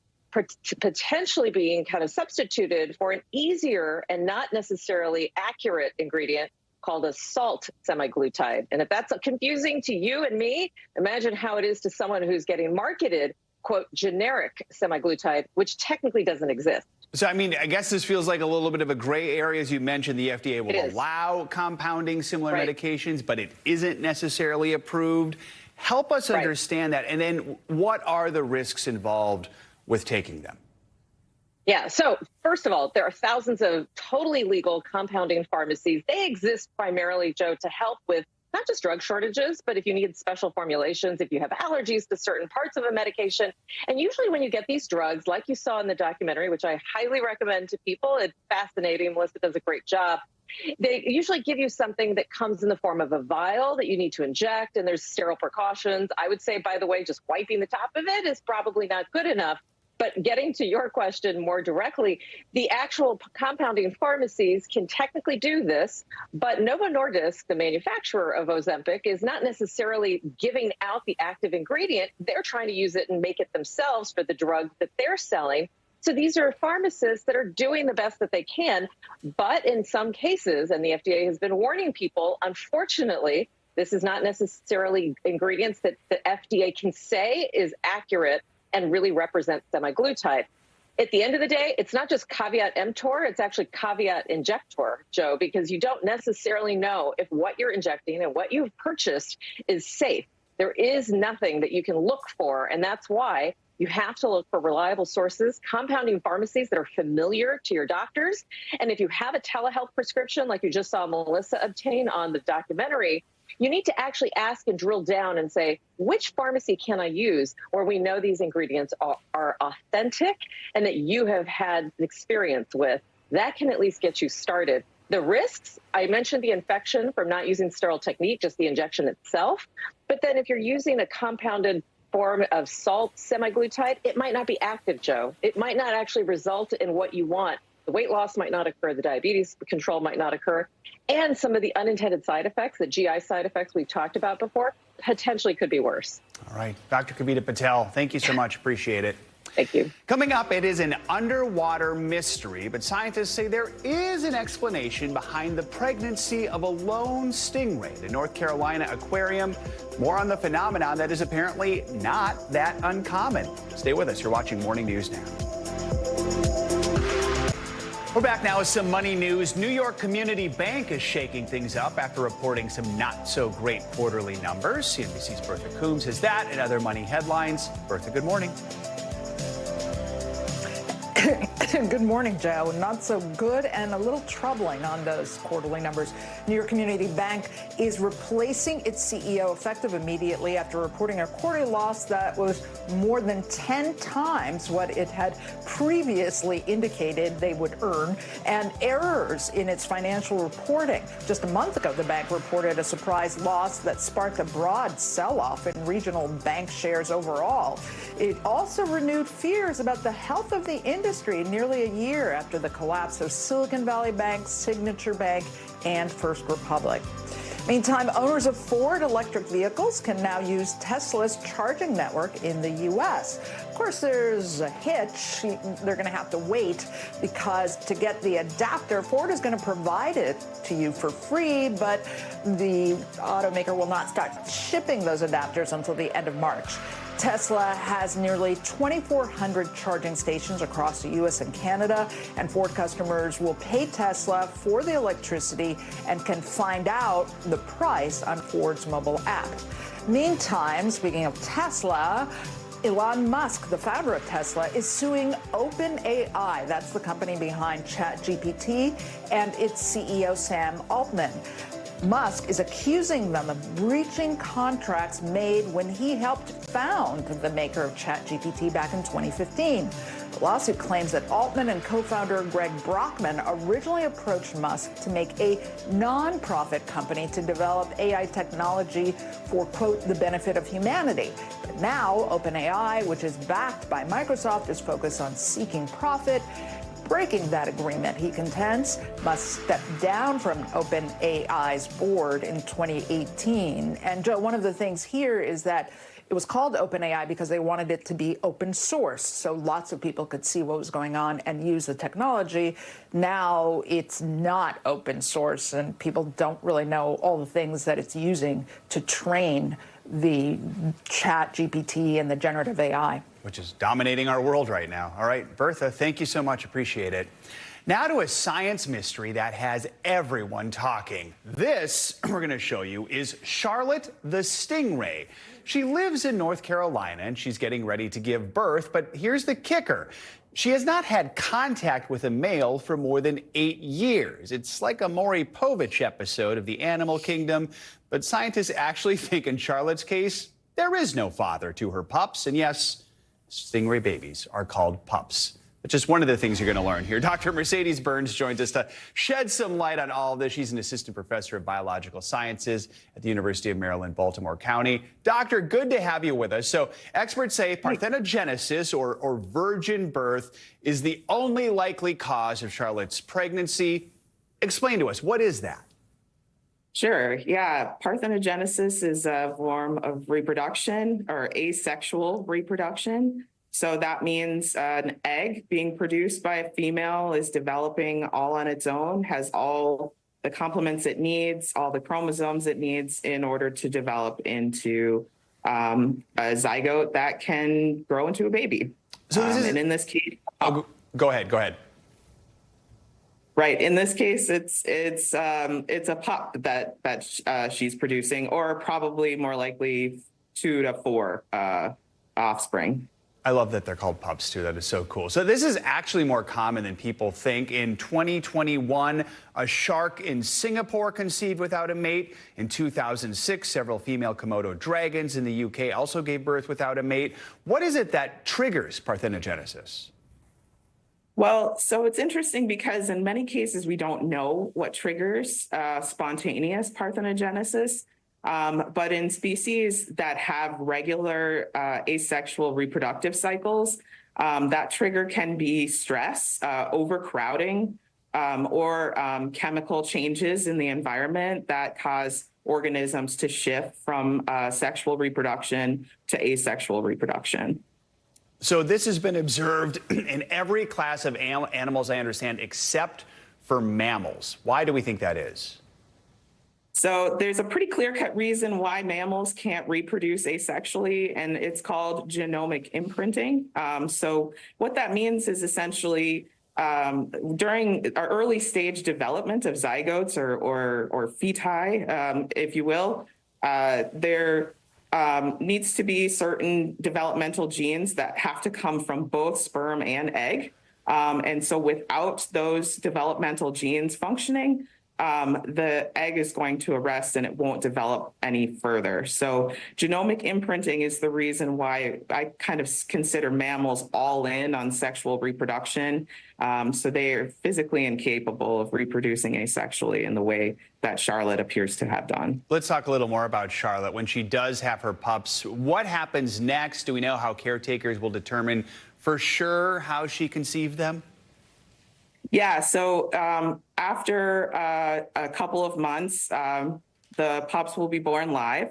potentially being kind of substituted for an easier and not necessarily accurate ingredient called a salt semaglutide. And if that's confusing to you and me, imagine how it is to someone who's getting marketed, quote, generic semaglutide, which technically doesn't exist. So, I mean, I guess this feels like a little bit of a gray area. As you mentioned, the FDA will allow compounding similar medications, but it isn't necessarily approved. Help us understand that. And then what are the risks involved with taking them? Yeah, so first of all, there are thousands of totally legal compounding pharmacies. They exist primarily, Joe, to help with not just drug shortages, but if you need special formulations, if you have allergies to certain parts of a medication. And usually when you get these drugs, like you saw in the documentary, which I highly recommend to people, it's fascinating. Melissa does a great job. They usually give you something that comes in the form of a vial that you need to inject, and there's sterile precautions. I would say, by the way, just wiping the top of it is probably not good enough. But getting to your question more directly, the actual compounding pharmacies can technically do this, but Novo Nordisk, the manufacturer of Ozempic, is not necessarily giving out the active ingredient. They're trying to use it and make it themselves for the drug that they're selling. So these are pharmacists that are doing the best that they can. But in some cases, and the FDA has been warning people, unfortunately, this is not necessarily ingredients that the FDA can say is accurate and really represent semaglutide. At the end of the day, it's not just caveat emptor, it's actually caveat injector, Joe, because you don't necessarily know if what you're injecting and what you've purchased is safe. There is nothing that you can look for, and that's why you have to look for reliable sources, compounding pharmacies that are familiar to your doctors. And if you have a telehealth prescription, like you just saw Melissa obtain on the documentary, you need to actually ask and drill down and say, which pharmacy can I use where we know these ingredients are authentic and that you have had experience with? That can at least get you started. The risks, I mentioned the infection from not using sterile technique, just the injection itself. But then if you're using a compounded form of salt semaglutide, it might not be active, Joe. It might not actually result in what you want The weight loss might not occur, the diabetes control might not occur, and some of the unintended side effects, the GI side effects we've talked about before, potentially could be worse. All right. Dr. Kavita Patel, thank you so much. Appreciate it. Thank you. Coming up, it is an underwater mystery, but scientists say there is an explanation behind the pregnancy of a lone stingray at a North Carolina aquarium. More on the phenomenon that is apparently not that uncommon. Stay with us. You're watching Morning News Now. We're back now with some money news. New York Community Bank is shaking things up after reporting some not so great quarterly numbers. CNBC's Bertha Coombs has that and other money headlines. Bertha, good morning. Good morning, Joe. Not so good and a little troubling on those quarterly numbers. New York Community Bank is replacing its CEO effective immediately after reporting a quarterly loss that was more than 10 times what it had previously indicated they would earn, and errors in its financial reporting. Just a month ago, the bank reported a surprise loss that sparked a broad sell-off in regional bank shares overall. It also renewed fears about the health of the industry nearly a year after the collapse of Silicon Valley Bank, Signature Bank, and First Republic. Meantime, owners of Ford electric vehicles can now use Tesla's charging network in the U.S. Of course, there's a hitch. They're going to have to wait because to get the adapter, Ford is going to provide it to you for free, but the automaker will not start shipping those adapters until the end of March. Tesla has nearly 2,400 charging stations across the U.S. and Canada, and Ford customers will pay Tesla for the electricity and can find out the price on Ford's mobile app. Meantime, speaking of Tesla, Elon Musk, the founder of Tesla, is suing OpenAI. That's the company behind ChatGPT, and its CEO, Sam Altman. Musk is accusing them of breaching contracts made when he helped found the maker of ChatGPT back in 2015. The lawsuit claims that Altman and co-founder Greg Brockman originally approached Musk to make a non-profit company to develop AI technology for, quote, the benefit of humanity. But now OpenAI, which is backed by Microsoft, is focused on seeking profit. Breaking that agreement, he contends, Musk stepped down from OpenAI's board in 2018. And Joe, one of the things here is that it was called OpenAI because they wanted it to be open source, so lots of people could see what was going on and use the technology. Now it's not open source, and people don't really know all the things that it's using to train the ChatGPT and the generative AI. Which is dominating our world right now. All right, Bertha, thank you so much. Appreciate it. Now to a science mystery that has everyone talking. This, we're going to show you, is Charlotte the Stingray. She lives in North Carolina, and she's getting ready to give birth. But here's the kicker. She has not had contact with a male for more than 8 years. It's like a Maury Povich episode of the animal kingdom. But scientists actually think in Charlotte's case, there is no father to her pups. And yes, stingray babies are called pups. It's just one of the things you're going to learn here. Dr. Mercedes Burns joins us to shed some light on all of this. She's an assistant professor of biological sciences at the University of Maryland, Baltimore County. Doctor, good to have you with us. So experts say parthenogenesis or virgin birth is the only likely cause of Charlotte's pregnancy. Explain to us, what is that? Sure. Yeah. Parthenogenesis is a form of reproduction or asexual reproduction. So that means an egg being produced by a female is developing all on its own, has all the complements it needs, all the chromosomes it needs in order to develop into a zygote that can grow into a baby. So this is, and in this case, go ahead. Right. In this case, it's a pup that she's producing, or probably more likely 2 to 4 offspring. I love that they're called pups, too. That is so cool. So this is actually more common than people think. In 2021, a shark in Singapore conceived without a mate. In 2006, several female Komodo dragons in the UK also gave birth without a mate. What is it that triggers parthenogenesis? Well, so it's interesting because in many cases, we don't know what triggers spontaneous parthenogenesis. But in species that have regular asexual reproductive cycles, That trigger can be stress, overcrowding, or chemical changes in the environment that cause organisms to shift from sexual reproduction to asexual reproduction. So this has been observed in every class of animals, I understand, except for mammals. Why do we think that is? So there's a pretty clear-cut reason why mammals can't reproduce asexually, and it's called genomic imprinting. So what that means is essentially during our early stage development of zygotes or feti, if you will, there needs to be certain developmental genes that have to come from both sperm and egg. And so without those developmental genes functioning, the egg is going to arrest and it won't develop any further. So genomic imprinting is the reason why I kind of consider mammals all in on sexual reproduction. So they are physically incapable of reproducing asexually in the way that Charlotte appears to have done. Let's talk a little more about Charlotte. When she does have her pups, what happens next? Do we know how caretakers will determine for sure how she conceived them? Yeah, so after a couple of months, the pups will be born live.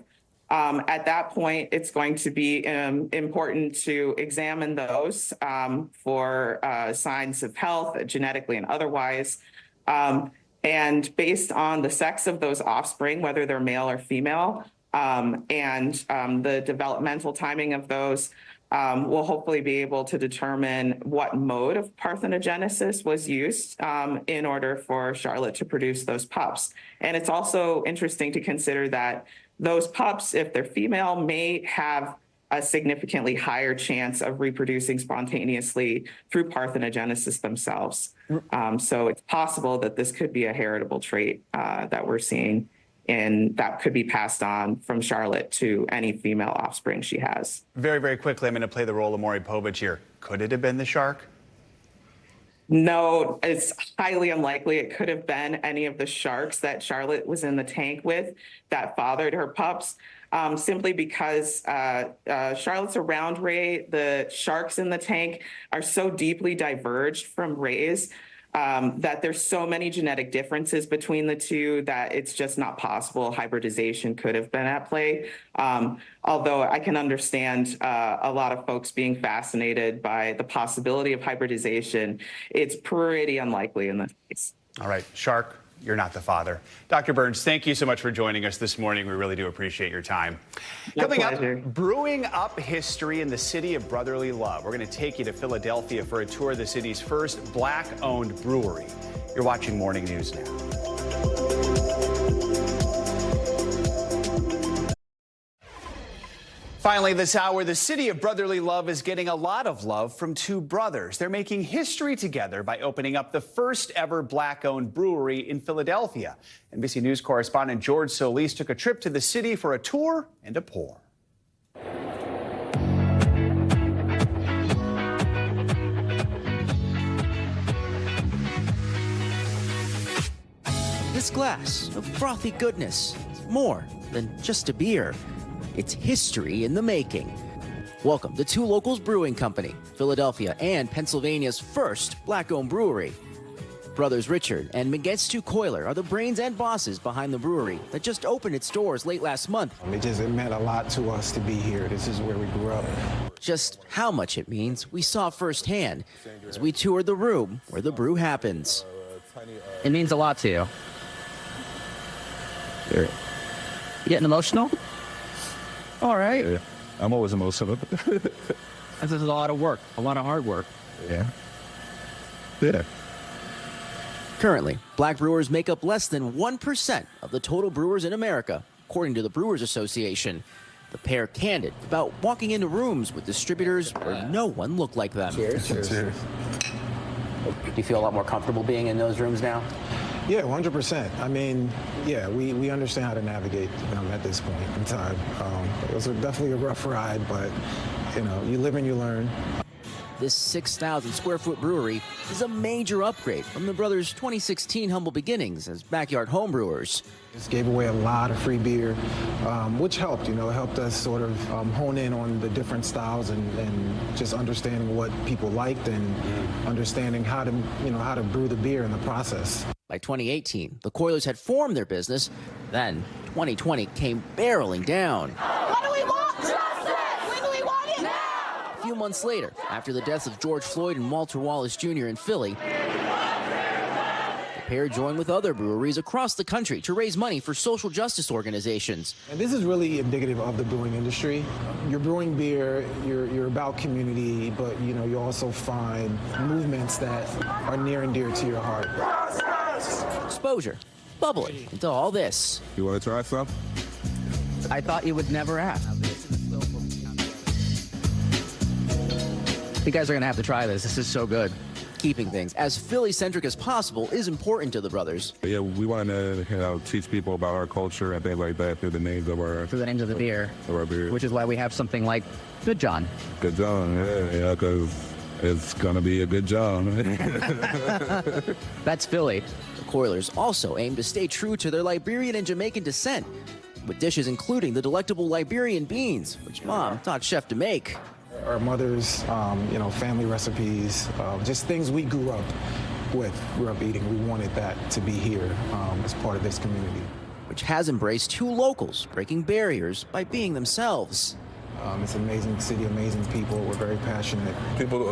At that point, it's going to be important to examine those for signs of health, genetically and otherwise. And based on the sex of those offspring, whether they're male or female, and the developmental timing of those, we'll hopefully be able to determine what mode of parthenogenesis was used in order for Charlotte to produce those pups. And it's also interesting to consider that those pups, if they're female, may have a significantly higher chance of reproducing spontaneously through parthenogenesis themselves. So it's possible that this could be a heritable trait that we're seeing, and that could be passed on from Charlotte to any female offspring she has. Very, very quickly, I'm going to play the role of Maury Povich here. Could it have been the shark? No, it's highly unlikely. It could have been any of the sharks that Charlotte was in the tank with that fathered her pups, simply because Charlotte's a round ray. The sharks in the tank are so deeply diverged from rays that there's so many genetic differences between the two that it's just not possible hybridization could have been at play. Although I can understand a lot of folks being fascinated by the possibility of hybridization, it's pretty unlikely in this case. All right, shark, you're not the father. Dr. Burns, thank you so much for joining us this morning. We really do appreciate your time. Coming up, brewing up history in the city of brotherly love. We're going to take you to Philadelphia for a tour of the city's first Black-owned brewery. You're watching Morning News Now. Finally, this hour, the city of brotherly love is getting a lot of love from two brothers. They're making history together by opening up the first ever Black-owned brewery in Philadelphia. NBC News correspondent George Solis took a trip to the city for a tour and a pour. This glass of frothy goodness is more than just a beer. It's history in the making. Welcome to Two Locals Brewing Company, Philadelphia and Pennsylvania's first Black-owned brewery. Brothers Richard and Mengestu Coiler are the brains and bosses behind the brewery that just opened its doors late last month. It meant a lot to us to be here. This is where we grew up. Just how much it means we saw firsthand as we toured the room where the brew happens. It means a lot to you. You getting emotional? All right. Yeah, I'm always emotional. This is a lot of work, a lot of hard work. Yeah. Yeah. Currently, black brewers make up less than 1% of the total brewers in America, according to the Brewers Association. The pair candid about walking into rooms with distributors where no one looked like them. Cheers. Cheers. Do you feel a lot more comfortable being in those rooms now? Yeah, 100%. I mean, yeah, we understand how to navigate at this point in time. It was definitely a rough ride, but, you know, you live and you learn. This 6,000 square foot brewery is a major upgrade from the brothers' 2016 humble beginnings as backyard homebrewers. Just gave away a lot of free beer, which helped, it helped us sort of hone in on the different styles and just understanding what people liked and understanding how to brew the beer in the process. By 2018, the Coilers had formed their business. Then 2020 came barreling down. What do we want? Justice! When do we want it? Now! A few months later, after the deaths of George Floyd and Walter Wallace Jr. in Philly, the pair joined with other breweries across the country to raise money for social justice organizations. And this is really indicative of the brewing industry. You're brewing beer, you're about community, but you also find movements that are near and dear to your heart. Exposure, bubbling into all this. You want to try some? I thought you would never ask. You guys are going to have to try this. This is so good. Keeping things as Philly-centric as possible is important to the brothers. Yeah, we want to teach people about our culture and things like that through the names of the beer. Of our beer. Which is why we have something like Good John. Good John, yeah, because it's going to be a good John. That's Philly. The Coilers also aim to stay true to their Liberian and Jamaican descent, with dishes including the delectable Liberian beans, which Mom taught Chef to make. Our mother's, family recipes, just things we grew up eating. We wanted that to be here as part of this community. Which has embraced two locals breaking barriers by being themselves. It's an amazing city, amazing people. We're very passionate. People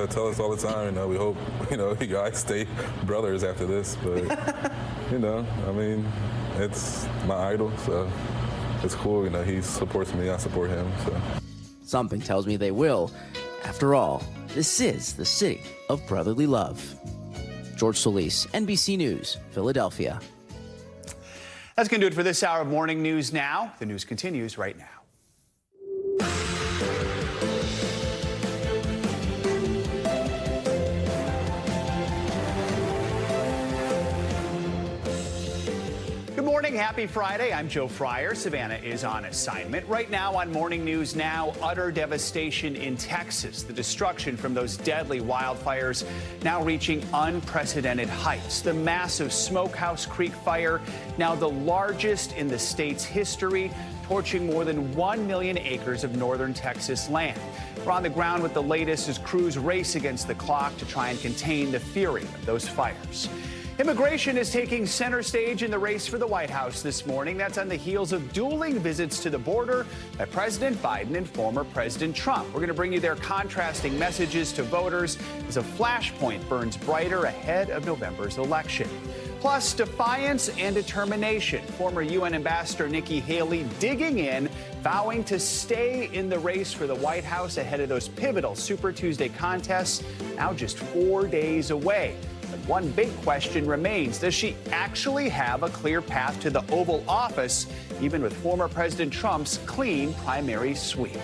tell us all the time, we hope, you guys stay brothers after this. But, it's my idol, so it's cool. He supports me, I support him, so. Something tells me they will. After all, this is the city of brotherly love. George Solis, NBC News, Philadelphia. That's going to do it for this hour of Morning News Now. The news continues right now. Good morning, happy Friday. I'm Joe Fryer. Savannah is on assignment. Right now on Morning News Now, utter devastation in Texas. The destruction from those deadly wildfires now reaching unprecedented heights. The massive Smokehouse Creek fire, now the largest in the state's history, torching more than 1 million acres of northern Texas land. We're on the ground with the latest as crews race against the clock to try and contain the fury of those fires. Immigration is taking center stage in the race for the White House this morning. That's on the heels of dueling visits to the border by President Biden and former President Trump. We're going to bring you their contrasting messages to voters as a flashpoint burns brighter ahead of November's election. Plus, defiance and determination. Former UN Ambassador Nikki Haley digging in, vowing to stay in the race for the White House ahead of those pivotal Super Tuesday contests, now just 4 days away. But one big question remains. Does she actually have a clear path to the Oval Office, even with former President Trump's clean primary sweep?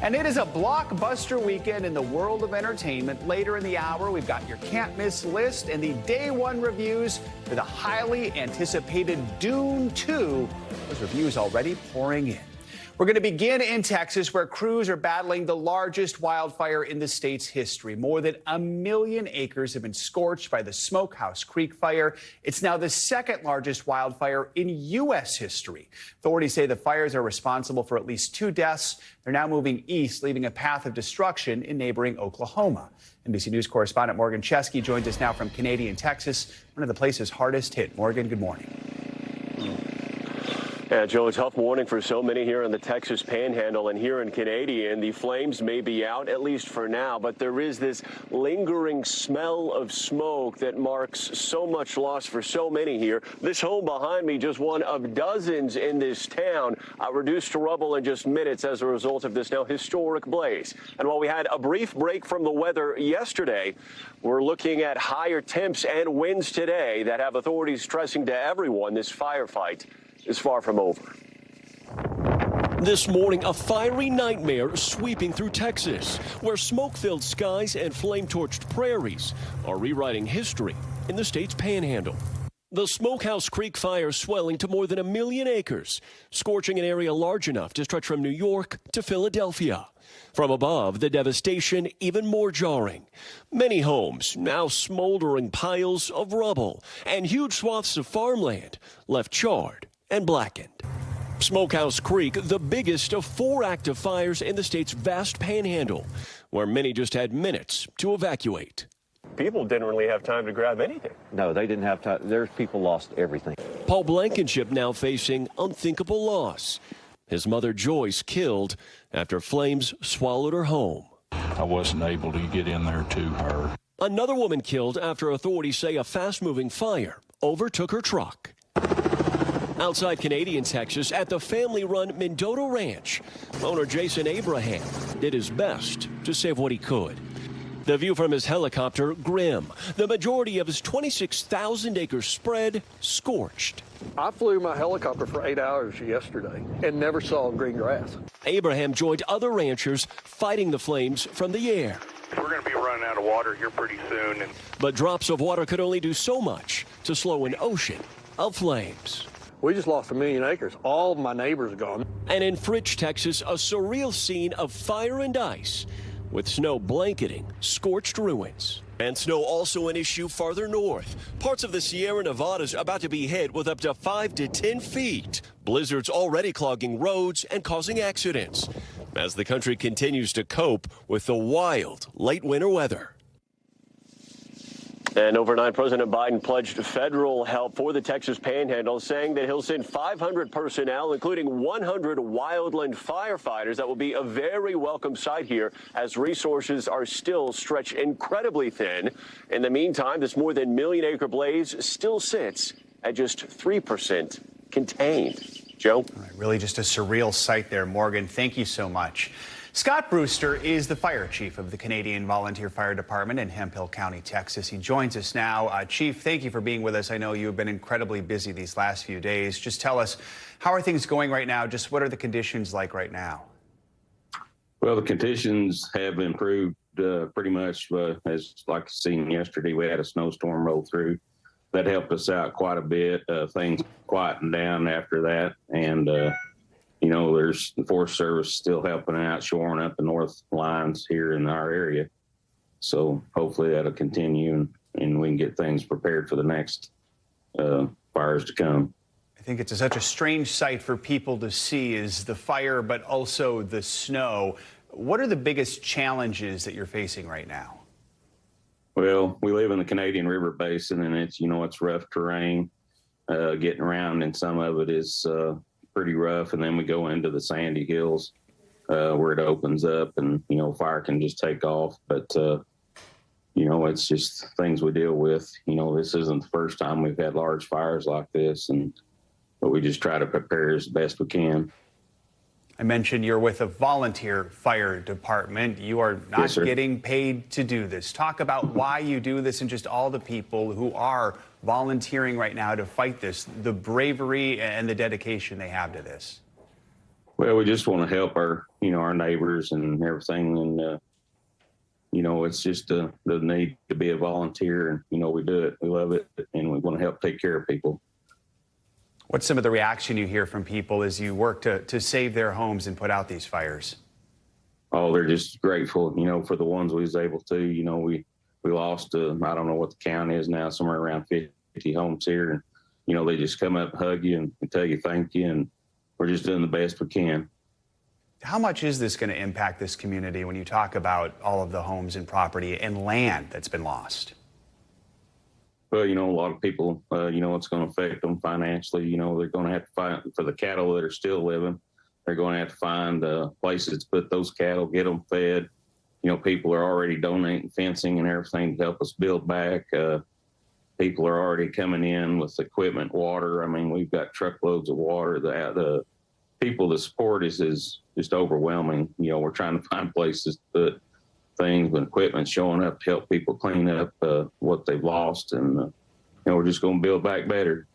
And it is a blockbuster weekend in the world of entertainment. Later in the hour, we've got your can't miss list and the day one reviews for the highly anticipated Dune 2. Those reviews already pouring in. We're going to begin in Texas, where crews are battling the largest wildfire in the state's history. More than 1 million acres have been scorched by the Smokehouse Creek fire. It's now the second largest wildfire in U.S. history. Authorities say the fires are responsible for at least 2 deaths. They're now moving east, leaving a path of destruction in neighboring Oklahoma. NBC News correspondent Morgan Chesky joins us now from Canadian Texas, one of the places hardest hit. Morgan, good morning. Yeah, Joe, a tough morning for so many here in the Texas Panhandle and here in Canadian. The flames may be out, at least for now, but there is this lingering smell of smoke that marks so much loss for so many here. This home behind me, just one of dozens in this town, reduced to rubble in just minutes as a result of this now historic blaze. And while we had a brief break from the weather yesterday, we're looking at higher temps and winds today that have authorities stressing to everyone this firefight is far from over. This morning, a fiery nightmare sweeping through Texas, where smoke-filled skies and flame-torched prairies are rewriting history in the state's panhandle. The Smokehouse Creek fire swelling to more than 1 million acres, scorching an area large enough to stretch from New York to Philadelphia. From above, the devastation even more jarring. Many homes now smoldering piles of rubble and huge swaths of farmland left charred and blackened. Smokehouse Creek, the biggest of 4 active fires in the state's vast panhandle, where many just had minutes to evacuate. People didn't really have time to grab anything. No, they didn't have time. There's people lost everything. Paul Blankenship now facing unthinkable loss. His mother Joyce killed after flames swallowed her home. I wasn't able to get in there to her. Another woman killed after authorities say a fast-moving fire overtook her truck. Outside Canadian Texas at the family-run Mendota Ranch, owner Jason Abraham did his best to save what he could. The view from his helicopter, grim. The majority of his 26,000-acre spread scorched. I flew my helicopter for 8 hours yesterday and never saw green grass. Abraham joined other ranchers fighting the flames from the air. We're going to be running out of water here pretty soon. But drops of water could only do so much to slow an ocean of flames. We just lost 1 million acres. All of my neighbors are gone. And in Fritch, Texas, a surreal scene of fire and ice, with snow blanketing scorched ruins. And snow also an issue farther north. Parts of the Sierra Nevadas about to be hit with up to 5 to 10 feet. Blizzards already clogging roads and causing accidents as the country continues to cope with the wild late winter weather. And overnight, President Biden pledged federal help for the Texas Panhandle, saying that he'll send 500 personnel, including 100 wildland firefighters. That will be a very welcome sight here, as resources are still stretched incredibly thin. In the meantime, this more than million-acre blaze still sits at just 3% contained. Joe? Really just a surreal sight there, Morgan. Thank you so much. Scott Brewster is the fire chief of the Canadian Volunteer Fire Department in Hemphill County, Texas. He joins us now. Chief, thank you for being with us. I know you have been incredibly busy these last few days. Just tell us, how are things going right now? Just what are the conditions like right now? Well, the conditions have improved pretty much. As like seen yesterday, we had a snowstorm roll through. That helped us out quite a bit. Things quietened down after that. And, you know, there's the Forest Service still helping out, shoring up the north lines here in our area. So hopefully that'll continue and we can get things prepared for the next fires to come. I think it's such a strange sight for people to see, is the fire, but also the snow. What are the biggest challenges that you're facing right now? Well, we live in the Canadian River Basin, and it's, you know, it's rough terrain. Getting around, and some of it is pretty rough. And then we go into the sandy hills where it opens up, and, you know, fire can just take off. But, you know, it's just things we deal with. You know, this isn't the first time we've had large fires like this, but we just try to prepare as best we can. I mentioned you're with a volunteer fire department. You are not getting paid to do this. Talk about why you do this and just all the people who are volunteering right now to fight this, the bravery and the dedication they have to this. Well, we just want to help our, you know, our neighbors and everything. And, you know, it's just the need to be a volunteer. And, you know, we do it. We love it. And we want to help take care of people. What's some of the reaction you hear from people as you work to save their homes and put out these fires? Oh, they're just grateful, you know, for the ones we was able to. You know, we lost, I don't know what the count is now, somewhere around 50 homes here. And, you know, they just come up and hug you and tell you thank you. And we're just doing the best we can. How much is this going to impact this community when you talk about all of the homes and property and land that's been lost? Well, you know, a lot of people, you know, it's going to affect them financially. You know, they're going to have to find, for the cattle that are still living, they're going to have to find places to put those cattle, get them fed. You know, people are already donating fencing and everything to help us build back. People are already coming in with equipment, water. I mean, we've got truckloads of water. The people, the support is just overwhelming. You know, we're trying to find places to put things, but equipment showing up to help people clean up what they've lost, and you know, we're just going to build back better.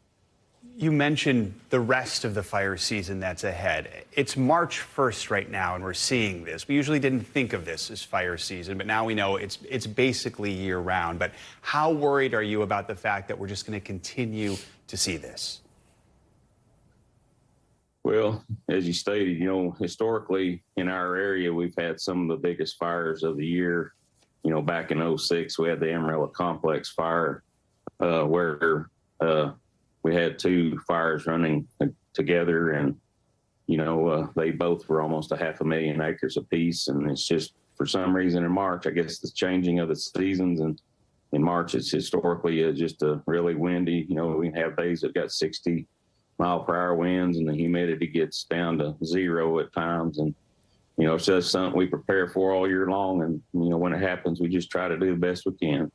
You mentioned the rest of the fire season that's ahead. It's March 1st right now, and we're seeing this. We usually didn't think of this as fire season, but now we know it's basically year-round. But how worried are you about the fact that we're just going to continue to see this? Well, as you stated, you know, historically in our area, we've had some of the biggest fires of the year. You know, back in 2006, we had the Amarillo Complex fire, where we had 2 fires running together, and, you know, they both were almost 500,000 acres apiece. And it's just, for some reason in March, I guess the changing of the seasons, and in March, it's historically just a really windy, you know, we have days that got 60-mile-per-hour winds, and the humidity gets down to 0 at times. And, you know, it's just something we prepare for all year long. And, you know, when it happens, we just try to do the best we can.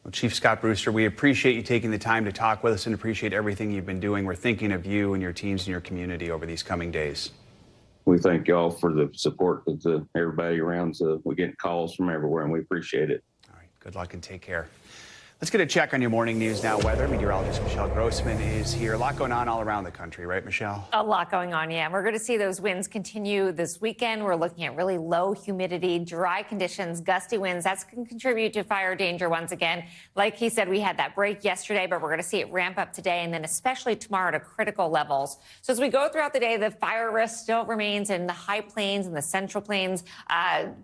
Well, Chief Scott Brewster, we appreciate you taking the time to talk with us and appreciate everything you've been doing. We're thinking of you and your teams and your community over these coming days. We thank y'all for the support of everybody around. So we're getting calls from everywhere, and we appreciate it. All right. Good luck and take care. Let's get a check on your morning news now. Weather meteorologist Michelle Grossman is here. A lot going on all around the country, right, Michelle? A lot going on, yeah. We're going to see those winds continue this weekend. We're looking at really low humidity, dry conditions, gusty winds. That's going to contribute to fire danger once again. Like he said, we had that break yesterday, but we're going to see it ramp up today and then especially tomorrow to critical levels. So as we go throughout the day, the fire risk still remains in the high plains and the central plains,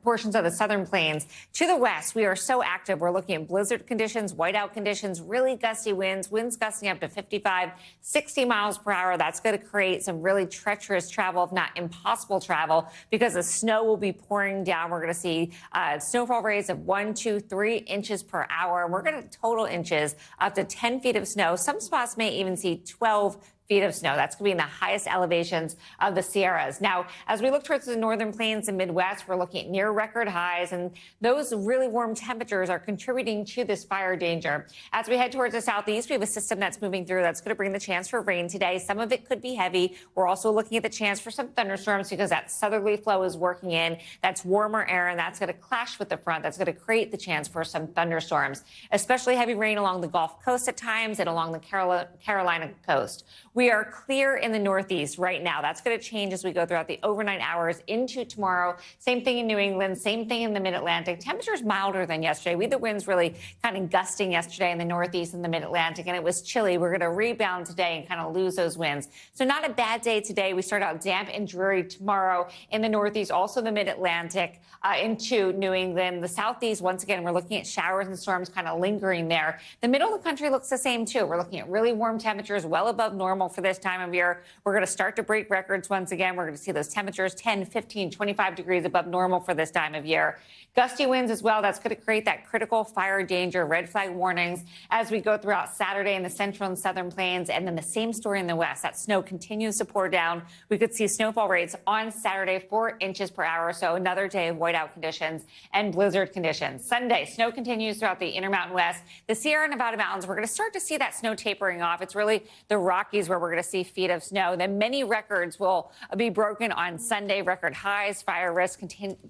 portions of the southern plains. To the west, we are so active. We're looking at blizzard conditions, whiteout conditions, really gusty winds gusting up to 55, 60 miles per hour. That's going to create some really treacherous travel, if not impossible travel, because the snow will be pouring down. We're going to see snowfall rates of 1, 2, 3 inches per hour. We're going to total inches up to 10 feet of snow. Some spots may even see 12 feet of snow. That's going to be in the highest elevations of the Sierras. Now, as we look towards the northern plains and Midwest, we're looking at near record highs, and those really warm temperatures are contributing to this fire danger. As we head towards the southeast, we have a system that's moving through that's going to bring the chance for rain today. Some of it could be heavy. We're also looking at the chance for some thunderstorms because that southerly flow is working in. That's warmer air, and that's going to clash with the front. That's going to create the chance for some thunderstorms, especially heavy rain along the Gulf Coast at times and along the Carolina coast. We are clear in the Northeast right now. That's going to change as we go throughout the overnight hours into tomorrow. Same thing in New England, same thing in the Mid-Atlantic. Temperatures milder than yesterday. We had the winds really kind of gusting yesterday in the Northeast and the Mid-Atlantic, and it was chilly. We're going to rebound today and kind of lose those winds. So not a bad day today. We start out damp and dreary tomorrow in the Northeast, also the Mid-Atlantic, into New England. The Southeast, once again, we're looking at showers and storms kind of lingering there. The middle of the country looks the same, too. We're looking at really warm temperatures, well above normal for this time of year. We're going to start to break records once again. We're going to see those temperatures 10, 15, 25 degrees above normal for this time of year. Gusty winds as well. That's going to create that critical fire danger, red flag warnings as we go throughout Saturday in the central and southern plains. And then the same story in the west. That snow continues to pour down. We could see snowfall rates on Saturday, 4 inches per hour. So another day of whiteout conditions and blizzard conditions. Sunday, snow continues throughout the Intermountain West. The Sierra Nevada mountains, we're going to start to see that snow tapering off. It's really the Rockies where we're going to see feet of snow. Then many records will be broken on Sunday. Record highs, fire risk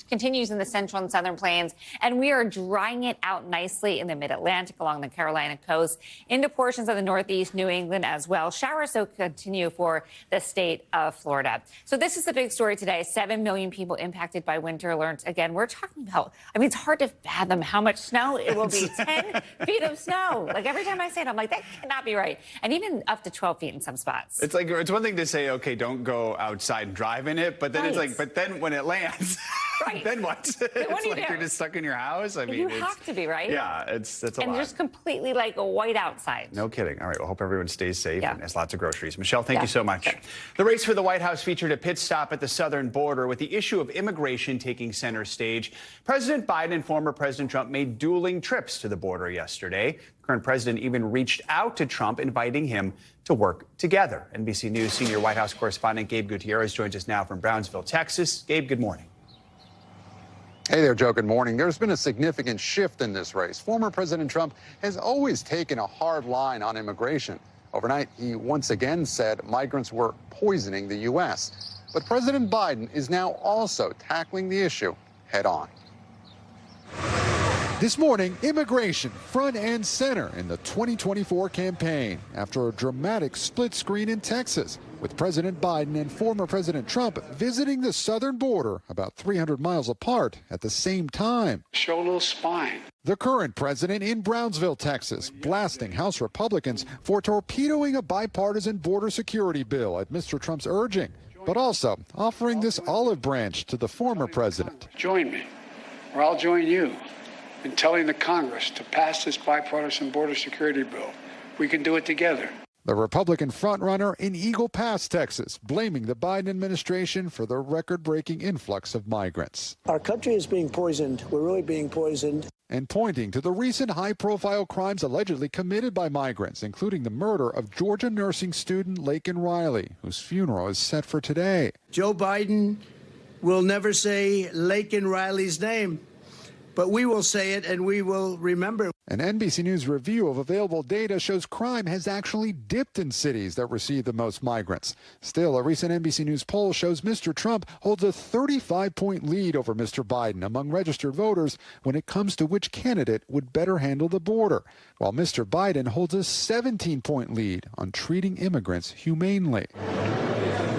continues in the central and southern plains, and we are drying it out nicely in the Mid-Atlantic along the Carolina coast into portions of the Northeast, New England as well. Showers will continue for the state of Florida. So this is the big story today. 7 million people impacted by winter alerts. Again, we're talking about, I mean, it's hard to fathom how much snow it will be. 10 feet of snow. Like every time I say it, I'm like, that cannot be right. And even up to 12 feet in some spots. It's like, it's one thing to say, okay, don't go outside and drive in it, but then it's like, but then when it lands, then what? Then what it's like you're just stuck in your house. I mean, you have to be, right? Yeah, it's a lot. And just completely like a white outside. No kidding. All right, well, hope everyone stays safe and has lots of groceries. Michelle, thank you so much. Sure. The race for the White House featured a pit stop at the southern border with the issue of immigration taking center stage. President Biden and former President Trump made dueling trips to the border yesterday. The current president even reached out to Trump, inviting him to work together. NBC News senior White House correspondent Gabe Gutierrez joins us now from Brownsville, Texas. Gabe, good morning. Hey there, Joe. Good morning. There's been a significant shift in this race. Former President Trump has always taken a hard line on immigration. Overnight, he once again said migrants were poisoning the U.S. But President Biden is now also tackling the issue head on. This morning, immigration front and center in the 2024 campaign after a dramatic split screen in Texas, with President Biden and former President Trump visiting the southern border about 300 miles apart at the same time. Show a little spine. The current president in Brownsville, Texas, blasting House Republicans for torpedoing a bipartisan border security bill at Mr. Trump's urging, but also offering this olive branch to the former president. Join me, or I'll join you in telling the Congress to pass this bipartisan border security bill. We can do it together. The Republican frontrunner in Eagle Pass, Texas, blaming the Biden administration for the record-breaking influx of migrants. Our country is being poisoned. We're really being poisoned. And pointing to the recent high-profile crimes allegedly committed by migrants, including the murder of Georgia nursing student Laken Riley, whose funeral is set for today. Joe Biden will never say Laken Riley's name, but we will say it and we will remember. An NBC News review of available data shows crime has actually dipped in cities that receive the most migrants. Still, a recent NBC News poll shows Mr. Trump holds a 35-point lead over Mr. Biden among registered voters when it comes to which candidate would better handle the border, while Mr. Biden holds a 17-point lead on treating immigrants humanely.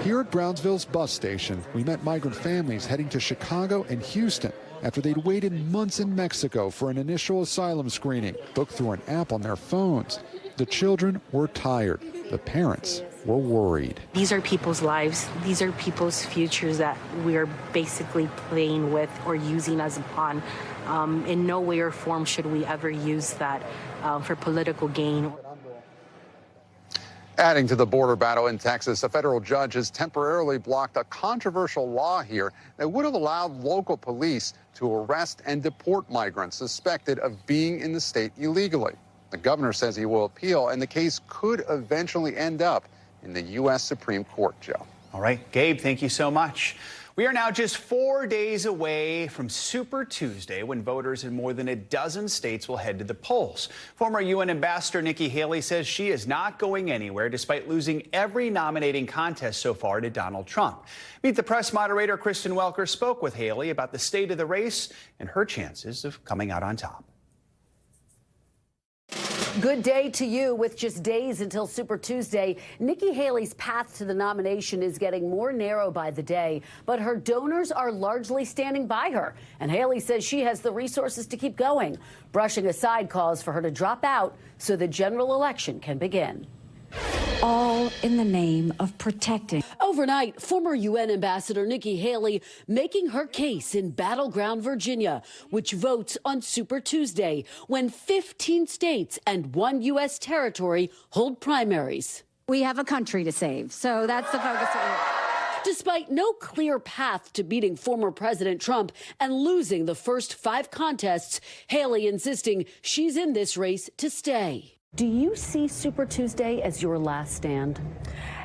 Here at Brownsville's bus station, we met migrant families heading to Chicago and Houston after they'd waited months in Mexico for an initial asylum screening, booked through an app on their phones. The children were tired. The parents were worried. These are people's lives. These are people's futures that we're basically playing with or using as a pawn. In no way or form should we ever use that for political gain. Adding to the border battle in Texas, a federal judge has temporarily blocked a controversial law here that would have allowed local police to arrest and deport migrants suspected of being in the state illegally. The governor says he will appeal, and the case could eventually end up in the U.S. Supreme Court, Joe. All right, Gabe, thank you so much. We are now just 4 days away from Super Tuesday, when voters in more than a dozen states will head to the polls. Former UN Ambassador Nikki Haley says she is not going anywhere despite losing every nominating contest so far to Donald Trump. Meet the Press moderator Kristen Welker spoke with Haley about the state of the race and her chances of coming out on top. Good day to you. With just days until Super Tuesday, Nikki Haley's path to the nomination is getting more narrow by the day, but her donors are largely standing by her. And Haley says she has the resources to keep going, brushing aside calls for her to drop out so the general election can begin. All in the name of protecting. Overnight, former UN Ambassador Nikki Haley making her case in battleground Virginia, which votes on Super Tuesday, when 15 states and 1 U.S. territory hold primaries. We have a country to save, so that's the focus. Despite no clear path to beating former President Trump and losing the first 5 contests, Haley insisting she's in this race to stay. Do you see Super Tuesday as your last stand?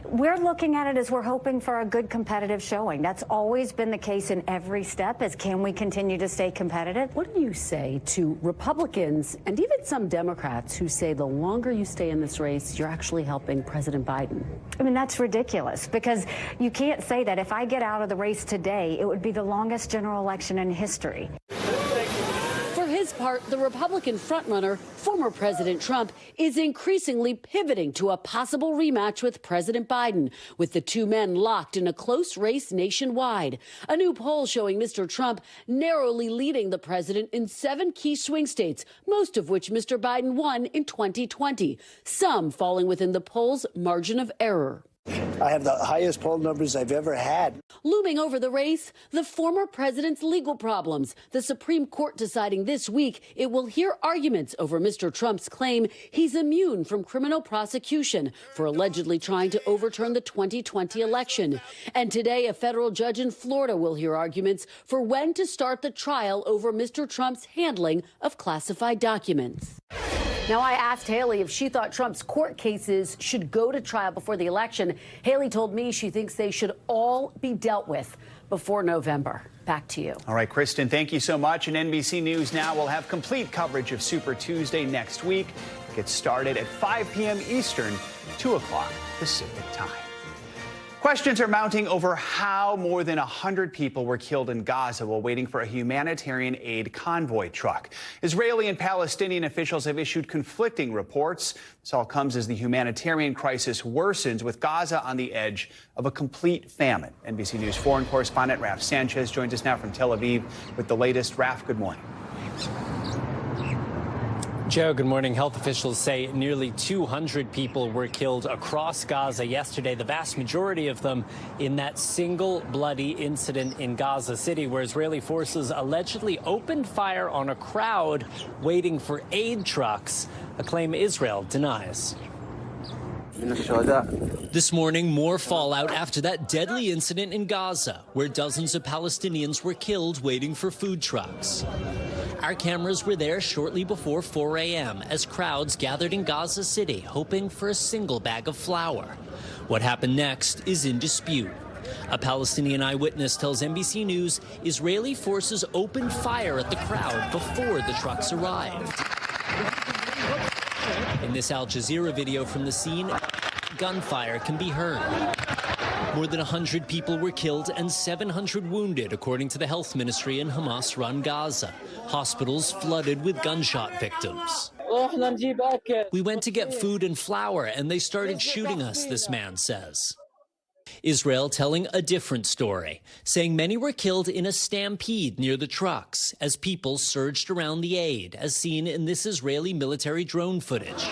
We're looking at it as we're hoping for a good competitive showing. That's always been the case in every step, is can we continue to stay competitive? What do you say to Republicans and even some Democrats who say the longer you stay in this race, you're actually helping President Biden? I mean, that's ridiculous, because you can't say that. If I get out of the race today, it would be the longest general election in history. For his part, the Republican frontrunner, former President Trump, is increasingly pivoting to a possible rematch with President Biden, with the two men locked in a close race nationwide. A new poll showing Mr. Trump narrowly leading the president in 7 key swing states, most of which Mr. Biden won in 2020, some falling within the poll's margin of error. I have the highest poll numbers I've ever had. Looming over the race, the former president's legal problems. The Supreme Court deciding this week it will hear arguments over Mr. Trump's claim he's immune from criminal prosecution for allegedly trying to overturn the 2020 election. And today, a federal judge in Florida will hear arguments for when to start the trial over Mr. Trump's handling of classified documents. Now, I asked Haley if she thought Trump's court cases should go to trial before the election. Haley told me she thinks they should all be dealt with before November. Back to you. All right, Kristen, thank you so much. And NBC News Now will have complete coverage of Super Tuesday next week. It gets started at 5 p.m. Eastern, 2 o'clock Pacific time. Questions are mounting over how more than 100 people were killed in Gaza while waiting for a humanitarian aid convoy truck. Israeli and Palestinian officials have issued conflicting reports. This all comes as the humanitarian crisis worsens, with Gaza on the edge of a complete famine. NBC News foreign correspondent Raf Sanchez joins us now from Tel Aviv with the latest. Raf, good morning. Joe, good morning. Health officials say nearly 200 people were killed across Gaza yesterday, the vast majority of them in that single bloody incident in Gaza City, where Israeli forces allegedly opened fire on a crowd waiting for aid trucks, a claim Israel denies. This morning, more fallout after that deadly incident in Gaza, where dozens of Palestinians were killed waiting for food trucks. Our cameras were there shortly before 4 a.m. as crowds gathered in Gaza City, hoping for a single bag of flour. What happened next is in dispute. A Palestinian eyewitness tells NBC News Israeli forces opened fire at the crowd before the trucks arrived. In this Al Jazeera video from the scene, gunfire can be heard. More than 100 people were killed and 700 wounded, according to the health ministry in Hamas-run Gaza. Hospitals flooded with gunshot victims. We went to get food and flour, and they started shooting us, this man says. Israel telling a different story, saying many were killed in a stampede near the trucks as people surged around the aid, as seen in this Israeli military drone footage.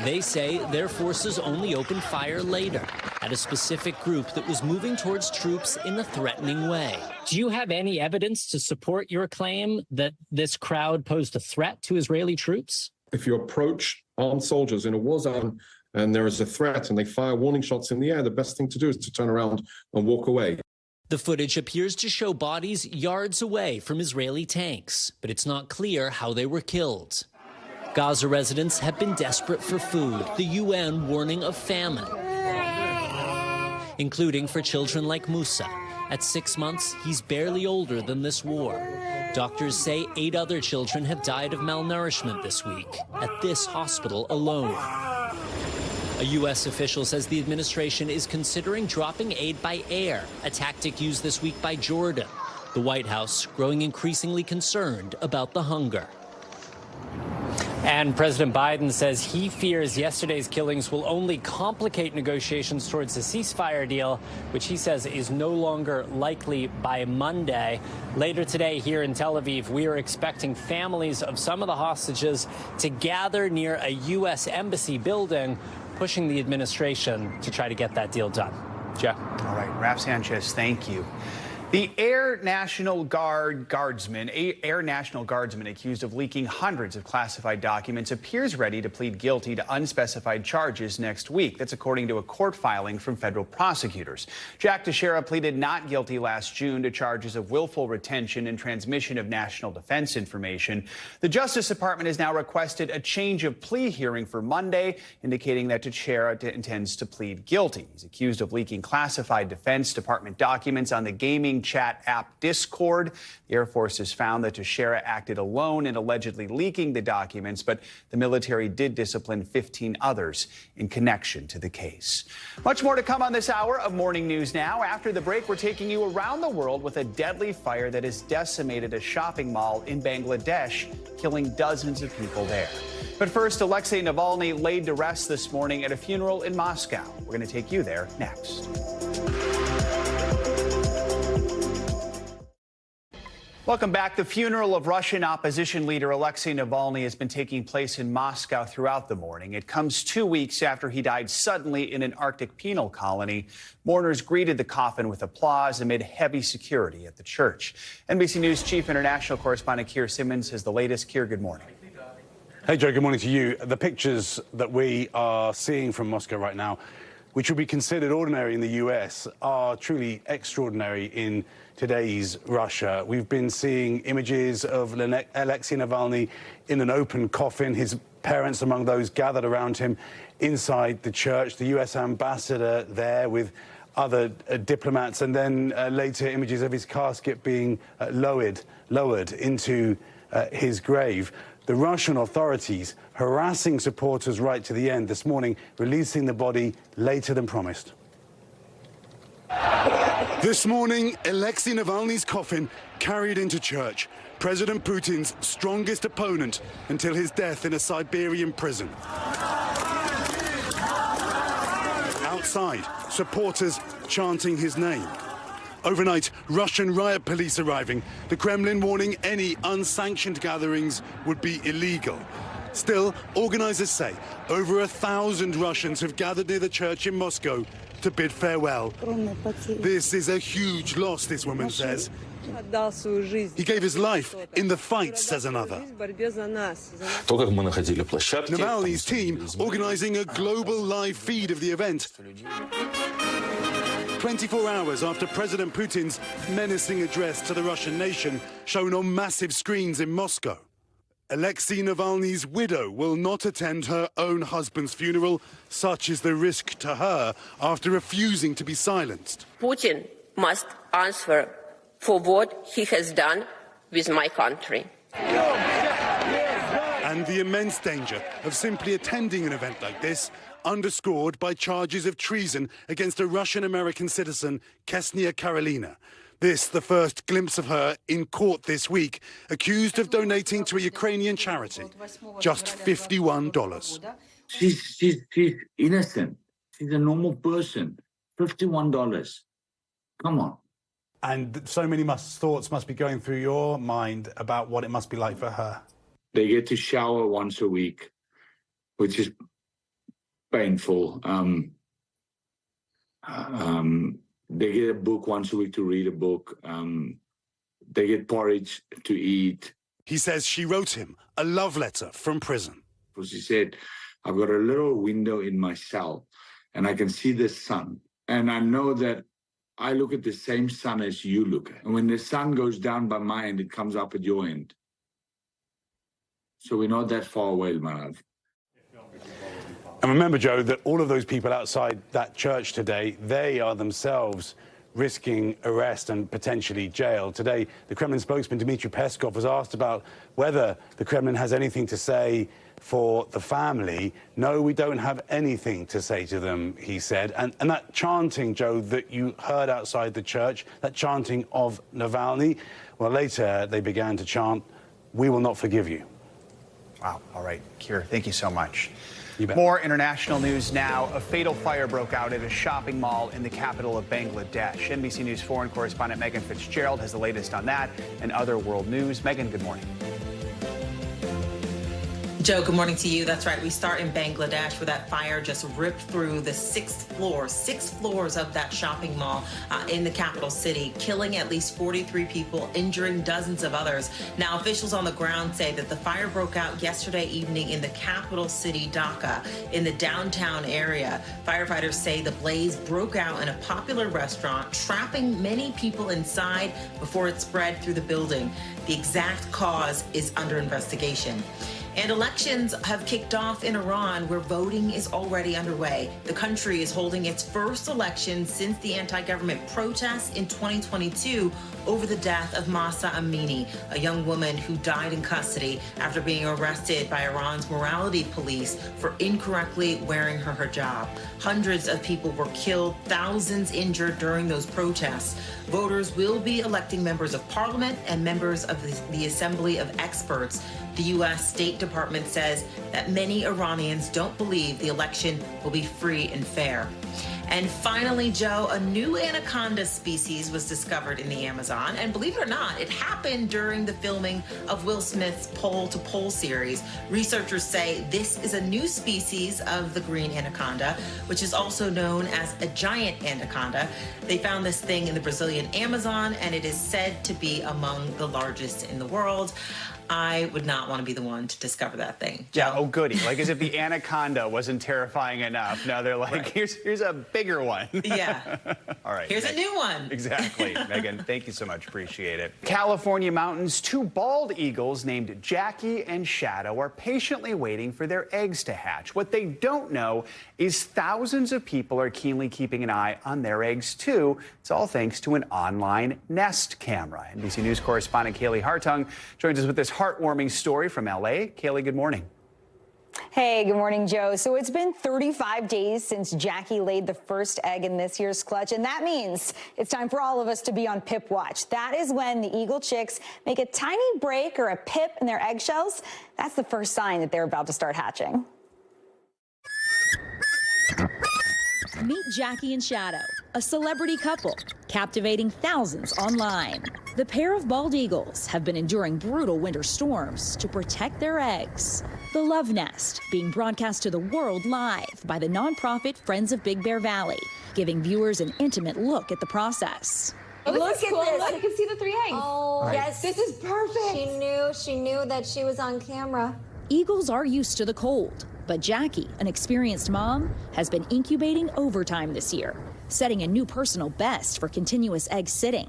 They say their forces only opened fire later at a specific group that was moving towards troops in a threatening way. Do you have any evidence to support your claim that this crowd posed a threat to Israeli troops? If you approach armed soldiers in a war zone and there is a threat and they fire warning shots in the air, the best thing to do is to turn around and walk away. The footage appears to show bodies yards away from Israeli tanks, but it's not clear how they were killed. Gaza residents have been desperate for food, the UN warning of famine, including for children like Musa. At 6 months, he's barely older than this war. Doctors say 8 other children have died of malnourishment this week at this hospital alone. A U.S. official says the administration is considering dropping aid by air, a tactic used this week by Jordan. The White House growing increasingly concerned about the hunger. And President Biden says he fears yesterday's killings will only complicate negotiations towards a ceasefire deal, which he says is no longer likely by Monday. Later today here in Tel Aviv, we are expecting families of some of the hostages to gather near a U.S. embassy building, pushing the administration to try to get that deal done. Joe. All right, Raf Sanchez, thank you. The Air National Guardsman accused of leaking hundreds of classified documents appears ready to plead guilty to unspecified charges next week. That's according to a court filing from federal prosecutors. Jack Teixeira pleaded not guilty last June to charges of willful retention and transmission of national defense information. The Justice Department has now requested a change of plea hearing for Monday, indicating that Teixeira intends to plead guilty. He's accused of leaking classified Defense Department documents on the gaming chat app Discord. The Air Force has found that Teixeira acted alone in allegedly leaking the documents, but the military did discipline 15 others in connection to the case. Much more to come on this hour of Morning News Now. After the break, we're taking you around the world with a deadly fire that has decimated a shopping mall in Bangladesh, killing dozens of people there. But first, Alexei Navalny laid to rest this morning at a funeral in Moscow. We're going to take you there next. Welcome back. The funeral of Russian opposition leader Alexei Navalny has been taking place in Moscow throughout the morning. It comes 2 weeks after he died suddenly in an Arctic penal colony. Mourners greeted the coffin with applause amid heavy security at the church. NBC News Chief International Correspondent Keir Simmons has the latest. Keir, good morning. Hey, Joe, good morning to you. The pictures that we are seeing from Moscow right now, which would be considered ordinary in the U.S., are truly extraordinary in today's Russia. We've been seeing images of Alexei Navalny in an open coffin, his parents among those gathered around him inside the church, the U.S. ambassador there with other diplomats, and then later images of his casket being lowered into his grave. The Russian authorities harassing supporters right to the end this morning, releasing the body later than promised. This morning, Alexei Navalny's coffin carried into church, President Putin's strongest opponent until his death in a Siberian prison. Outside, supporters chanting his name. Overnight, Russian riot police arriving, the Kremlin warning any unsanctioned gatherings would be illegal. Still, organizers say over 1,000 Russians have gathered near the church in Moscow to bid farewell. This is a huge loss, this woman says. He gave his life in the fight, says another. Navalny's team organizing a global live feed of the event. 24 hours after President Putin's menacing address to the Russian nation, shown on massive screens in Moscow. Alexei Navalny's widow will not attend her own husband's funeral. Such is the risk to her after refusing to be silenced. Putin must answer for what he has done with my country. And the immense danger of simply attending an event like this, underscored by charges of treason against a Russian-American citizen, Ksenia Karelina. This, the first glimpse of her in court this week, accused of donating to a Ukrainian charity. Just $51. She's innocent. She's a normal person. $51. Come on. And so many thoughts must be going through your mind about what it must be like for her. They get to shower once a week, which is painful. They get a book once a week to read a book. They get porridge to eat. He says she wrote him a love letter from prison. She said, I've got a little window in my cell and I can see the sun. And I know that I look at the same sun as you look at. And when the sun goes down by my end, it comes up at your end. So we're not that far away, my love. And remember, Joe, that all of those people outside that church today, they are themselves risking arrest and potentially jail. Today, the Kremlin spokesman, Dmitry Peskov, was asked about whether the Kremlin has anything to say for the family. No, we don't have anything to say to them, he said. And that chanting, Joe, that you heard outside the church, that chanting of Navalny, well, later they began to chant, "We will not forgive you." Wow. All right, Keir, thank you so much. More international news now. A fatal fire broke out at a shopping mall in the capital of Bangladesh. NBC News foreign correspondent Megan Fitzgerald has the latest on that and other world news. Megan, good morning. Joe, good morning to you. That's right. We start in Bangladesh, where that fire just ripped through the six floors of that shopping mall in the capital city, killing at least 43 people, injuring dozens of others. Now, officials on the ground say that the fire broke out yesterday evening in the capital city, Dhaka, in the downtown area. Firefighters say the blaze broke out in a popular restaurant, trapping many people inside before it spread through the building. The exact cause is under investigation. And elections have kicked off in Iran, where voting is already underway. The country is holding its first election since the anti-government protests in 2022 over the death of Mahsa Amini, a young woman who died in custody after being arrested by Iran's morality police for incorrectly wearing her hijab. Hundreds of people were killed, thousands injured during those protests. Voters will be electing members of parliament and members of the Assembly of Experts. The U.S. State Department says that many Iranians don't believe the election will be free and fair. And finally, Joe, a new anaconda species was discovered in the Amazon. And believe it or not, it happened during the filming of Will Smith's Pole to Pole series. Researchers say this is a new species of the green anaconda, which is also known as a giant anaconda. They found this thing in the Brazilian Amazon, and it is said to be among the largest in the world. I would not want to be the one to discover that thing. Yeah, oh goody. Like as if the anaconda wasn't terrifying enough. Now they're like, right. here's a bigger one. Yeah. All right. Here's a new one. Exactly. Megan, thank you so much. Appreciate it. California mountains, two bald eagles named Jackie and Shadow are patiently waiting for their eggs to hatch. What they don't know is thousands of people are keenly keeping an eye on their eggs too. It's all thanks to an online Nest camera. NBC News correspondent Kaylee Hartung joins us with this heartwarming story from L.A. Kaylee, good morning. Hey, good morning, Joe. So it's been 35 days since Jackie laid the first egg in this year's clutch, and that means it's time for all of us to be on pip watch. That is when the eagle chicks make a tiny break or a pip in their eggshells. That's the first sign that they're about to start hatching. Meet Jackie and Shadow, a celebrity couple, captivating thousands online. The pair of bald eagles have been enduring brutal winter storms to protect their eggs. The Love Nest being broadcast to the world live by the nonprofit Friends of Big Bear Valley, giving viewers an intimate look at the process. Oh, look at cool. This. Look, you can see the 3 eggs. Oh, right. Yes, this is perfect. She knew that she was on camera. Eagles are used to the cold, but Jackie, an experienced mom, has been incubating overtime this year, setting a new personal best for continuous egg sitting.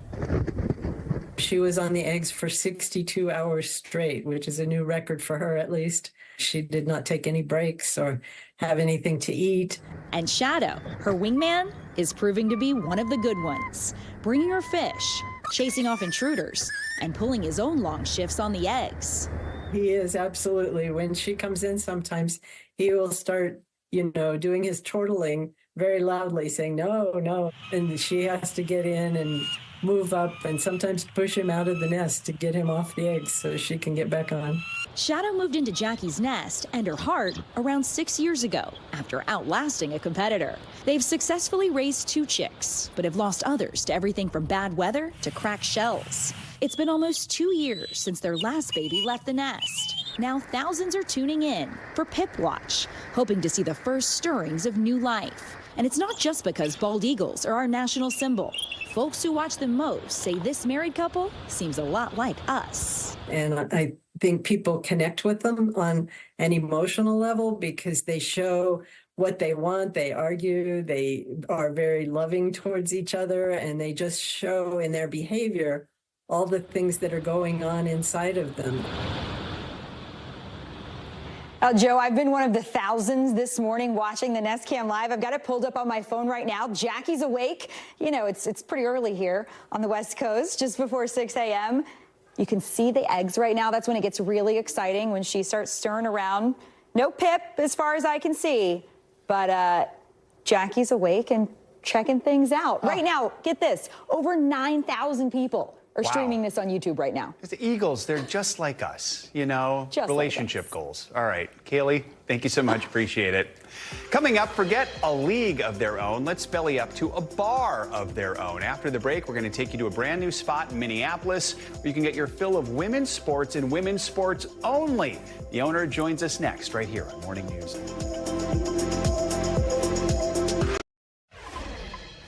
She was on the eggs for 62 hours straight, which is a new record for her, at least. She did not take any breaks or have anything to eat. And Shadow, her wingman, is proving to be one of the good ones, bringing her fish, chasing off intruders, and pulling his own long shifts on the eggs. He is, absolutely. When she comes in, sometimes he will start, doing his chortling very loudly, saying, no, no. And she has to get in and move up and sometimes push him out of the nest to get him off the eggs so she can get back on. Shadow moved into Jackie's nest and her heart around 6 years ago after outlasting a competitor. They've successfully raised 2 chicks, but have lost others to everything from bad weather to cracked shells. It's been almost 2 years since their last baby left the nest. Now thousands are tuning in for Pip Watch, hoping to see the first stirrings of new life. And it's not just because bald eagles are our national symbol. Folks who watch them most say this married couple seems a lot like us. And I think people connect with them on an emotional level because they show what they want. They argue. They are very loving towards each other, and they just show in their behavior all the things that are going on inside of them. Joe, I've been one of the thousands this morning watching the Nest Cam live. I've got it pulled up on my phone right now. Jackie's awake. It's pretty early here on the West Coast, just before 6 a.m. You can see the eggs right now. That's when it gets really exciting, when she starts stirring around. No Pip, as far as I can see. But Jackie's awake and checking things out. Right now, get this, over 9,000 people are streaming this on YouTube right now. The Eagles, they're just like us, Just relationship like goals. All right, Kaylee, thank you so much. Appreciate it. Coming up, forget a league of their own. Let's belly up to a bar of their own. After the break, we're going to take you to a brand new spot in Minneapolis where you can get your fill of women's sports and women's sports only. The owner joins us next right here on Morning News.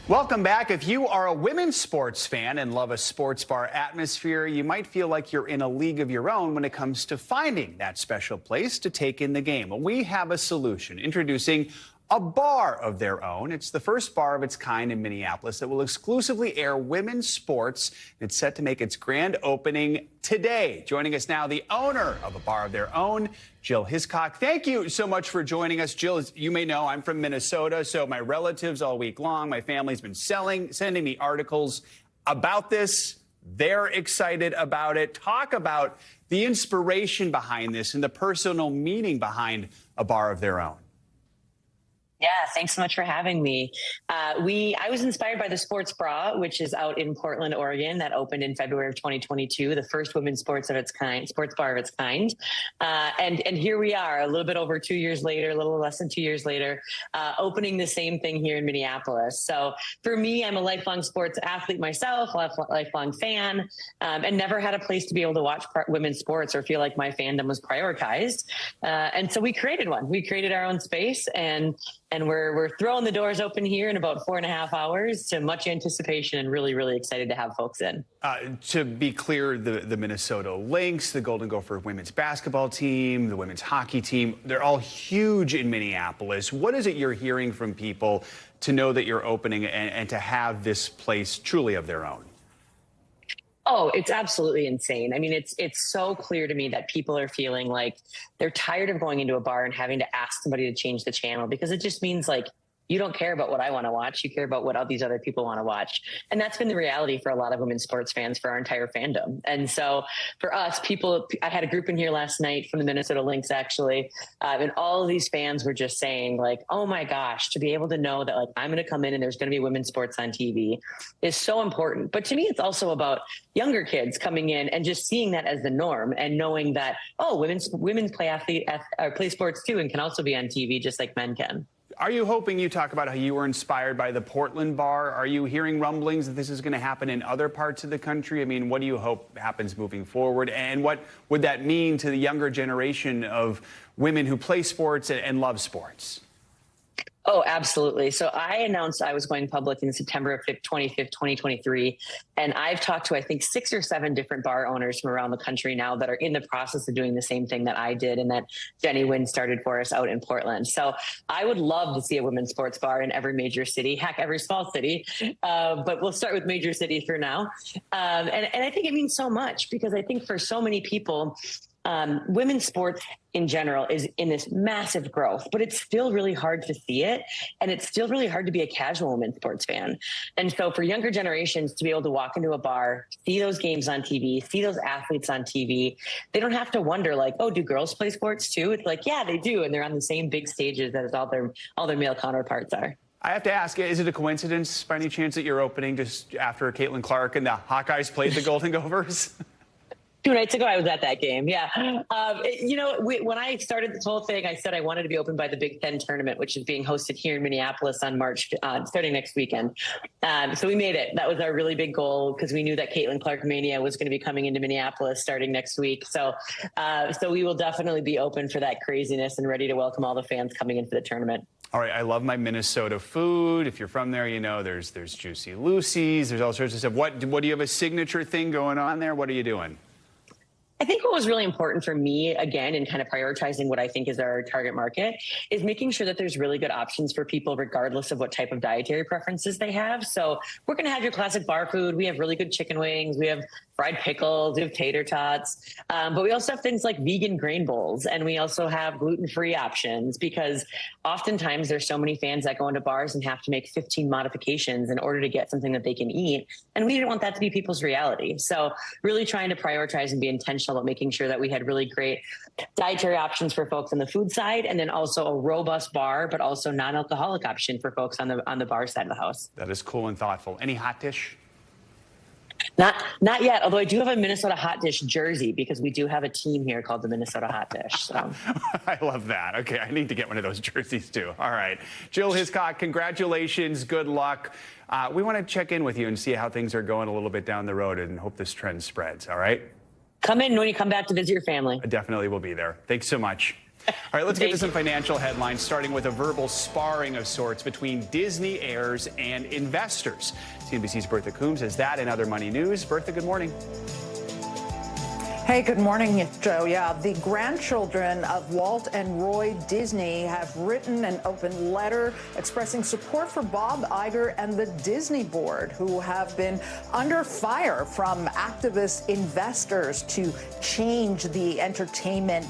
Welcome back. If you are a women's sports fan and love a sports bar atmosphere, you might feel like you're in a league of your own when it comes to finding that special place to take in the game. Well, we have a solution. Introducing a bar of their own. It's the first bar of its kind in Minneapolis that will exclusively air women's sports. It's set to make its grand opening today. Joining us now, the owner of a bar of their own, Jill Hiscock. Thank you so much for joining us. Jill, as you may know, I'm from Minnesota, so my relatives all week long, my family's been sending me articles about this. They're excited about it. Talk about the inspiration behind this and the personal meaning behind a bar of their own. Yeah, thanks so much for having me. I was inspired by the Sports Bra, which is out in Portland, Oregon, that opened in February of 2022, the first women's sports bar of its kind. And here we are, a little bit over 2 years later, a little less than 2 years later, opening the same thing here in Minneapolis. So for me, I'm a lifelong sports athlete myself, lifelong fan, and never had a place to be able to watch women's sports or feel like my fandom was prioritized. And so we created one. We created our own space, and we're throwing the doors open here in about 4.5 hours to much anticipation, and really, really excited to have folks in. To be clear, the Minnesota Lynx, the Golden Gopher women's basketball team, the women's hockey team, they're all huge in Minneapolis. What is it you're hearing from people to know that you're opening and to have this place truly of their own? Oh, it's absolutely insane. I mean, it's so clear to me that people are feeling like they're tired of going into a bar and having to ask somebody to change the channel, because it just means like you don't care about what I want to watch. You care about what all these other people want to watch. And that's been the reality for a lot of women's sports fans for our entire fandom. And so for us, I had a group in here last night from the Minnesota Lynx, actually, and all of these fans were just saying, like, oh my gosh, to be able to know that, like, I'm going to come in and there's going to be women's sports on TV is so important. But to me, it's also about younger kids coming in and just seeing that as the norm and knowing that, oh, women play sports too and can also be on TV just like men can. Are you hoping, you talk about how you were inspired by the Portland bar? Are you hearing rumblings that this is going to happen in other parts of the country? I mean, what do you hope happens moving forward? And what would that mean to the younger generation of women who play sports and love sports? Oh, absolutely. So I announced I was going public in September 25th, 2023. And I've talked to, I think, 6 or 7 different bar owners from around the country now that are in the process of doing the same thing that I did and that Jenny Wynn started for us out in Portland. So I would love to see a women's sports bar in every major city, heck, every small city. But we'll start with major cities for now. And I think it means so much because I think for so many people, women's sports in general is in this massive growth, but it's still really hard to see it. And it's still really hard to be a casual women's sports fan. And so for younger generations to be able to walk into a bar, see those games on TV, see those athletes on TV, they don't have to wonder like, oh, do girls play sports too? It's like, yeah, they do. And they're on the same big stages as all their male counterparts are. I have to ask, is it a coincidence by any chance that you're opening just after Caitlin Clark and the Hawkeyes played the Golden Gophers? 2 nights ago, I was at that game. Yeah. When I started this whole thing, I said I wanted to be opened by the Big Ten tournament, which is being hosted here in Minneapolis on March, starting next weekend. So we made it. That was our really big goal because we knew that Caitlin Clark Mania was going to be coming into Minneapolis starting next week. So we will definitely be open for that craziness and ready to welcome all the fans coming in for the tournament. All right, I love my Minnesota food. If you're from there, you know there's Juicy Lucy's, there's all sorts of stuff. What do you have a signature thing going on there? What are you doing? I think what was really important for me, again, in kind of prioritizing what I think is our target market, is making sure that there's really good options for people regardless of what type of dietary preferences they have. So we're going to have your classic bar food. We have really good chicken wings. We have fried pickles. We have tater tots. But we also have things like vegan grain bowls. And we also have gluten-free options because oftentimes there's so many fans that go into bars and have to make 15 modifications in order to get something that they can eat. And we didn't want that to be people's reality. So really trying to prioritize and be intentional about making sure that we had really great dietary options for folks on the food side, and then also a robust bar, but also non-alcoholic option for folks on the bar side of the house. That is cool and thoughtful. Any hot dish? Not yet, although I do have a Minnesota hot dish jersey because we do have a team here called the Minnesota Hot Dish. So. I love that. Okay, I need to get one of those jerseys too. All right. Jill Hiscock, congratulations. Good luck. We want to check in with you and see how things are going a little bit down the road and hope this trend spreads. All right? Come in when you come back to visit your family. I definitely will be there. Thanks so much. All right, let's get to some financial headlines, starting with a verbal sparring of sorts between Disney heirs and investors. CNBC's Bertha Coombs has that and other money news. Bertha, good morning. Hey, good morning, Joe. Yeah, the grandchildren of Walt and Roy Disney have written an open letter expressing support for Bob Iger and the Disney board, who have been under fire from activist investors to change the entertainment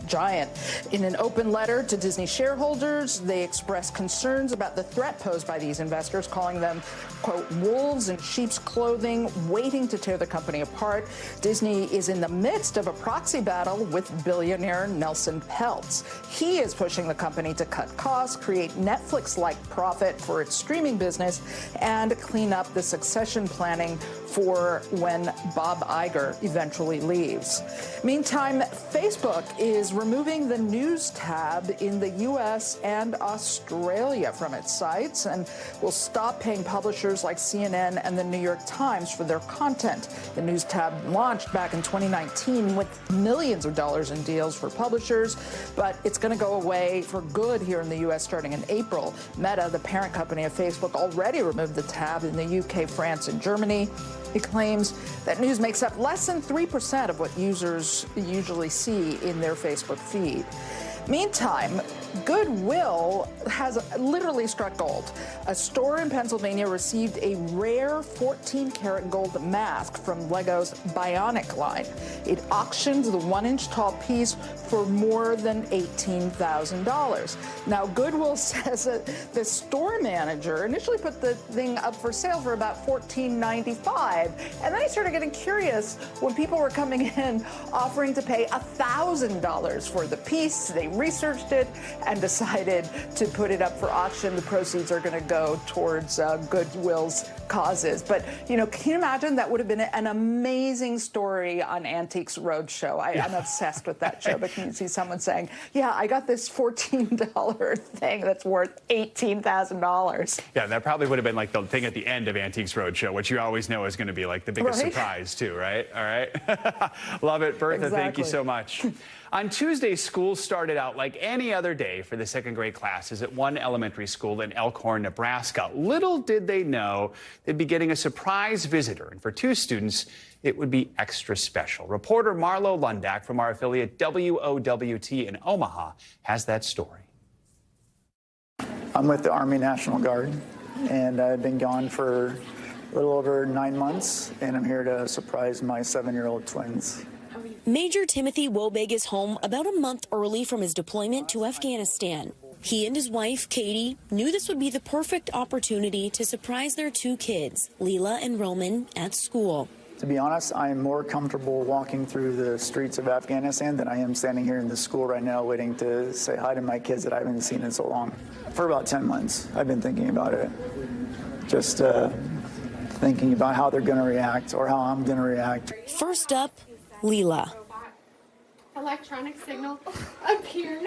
giant. In an open letter to Disney shareholders, they express concerns about the threat posed by these investors, calling them, quote, wolves in sheep's clothing, waiting to tear the company apart. Disney is in the midst of a proxy battle with billionaire Nelson Peltz. He is pushing the company to cut costs, create Netflix-like profit for its streaming business, and clean up the succession planning for when Bob Iger eventually leaves. Meantime, Facebook is removing the news tab in the U.S. and Australia from its sites and will stop paying publishers like CNN and the New York Times for their content. The news tab launched back in 2019 with millions of dollars in deals for publishers, but it's going to go away for good here in the U.S. starting in April. Meta, the parent company of Facebook, already removed the tab in the U.K., France, and Germany. It claims that news makes up less than 3% of what users usually see in their Facebook feed. Meantime, Goodwill has literally struck gold. A store in Pennsylvania received a rare 14-karat gold mask from Lego's Bionic line. It auctioned the 1-inch tall piece for more than $18,000. Now, Goodwill says that the store manager initially put the thing up for sale for about $14.95, and then he started getting curious when people were coming in offering to pay $1,000 for the piece. They researched it and decided to put it up for auction. The proceeds are going to go towards Goodwill's causes. But, you know, can you imagine? That would have been an amazing story on Antiques Roadshow. I'm obsessed with that show. But can you see someone saying, yeah, I got this $14 thing that's worth $18,000. Yeah, that probably would have been like the thing at the end of Antiques Roadshow, which you always know is going to be like the biggest surprise too, right? All right. Love it. Bertha, thank you so much. On Tuesday, school started out like any other day for the second grade classes at one elementary school in Elkhorn, Nebraska. Little did they know they'd be getting a surprise visitor, and for two students, it would be extra special. Reporter Marlo Lundak from our affiliate WOWT in Omaha has that story. I'm with the Army National Guard, and I've been gone for a little over 9 months, and I'm here to surprise my 7-year-old twins. Major Timothy Wobig is home about a month early from his deployment to Afghanistan. He and his wife, Katie, knew this would be the perfect opportunity to surprise their two kids, Leela and Roman, at school. To be honest, I am more comfortable walking through the streets of Afghanistan than I am standing here in the school right now waiting to say hi to my kids that I haven't seen in so long. For about 10 months, I've been thinking about it. Just thinking about how they're going to react or how I'm going to react. First up, Leela. Electronic signal appeared.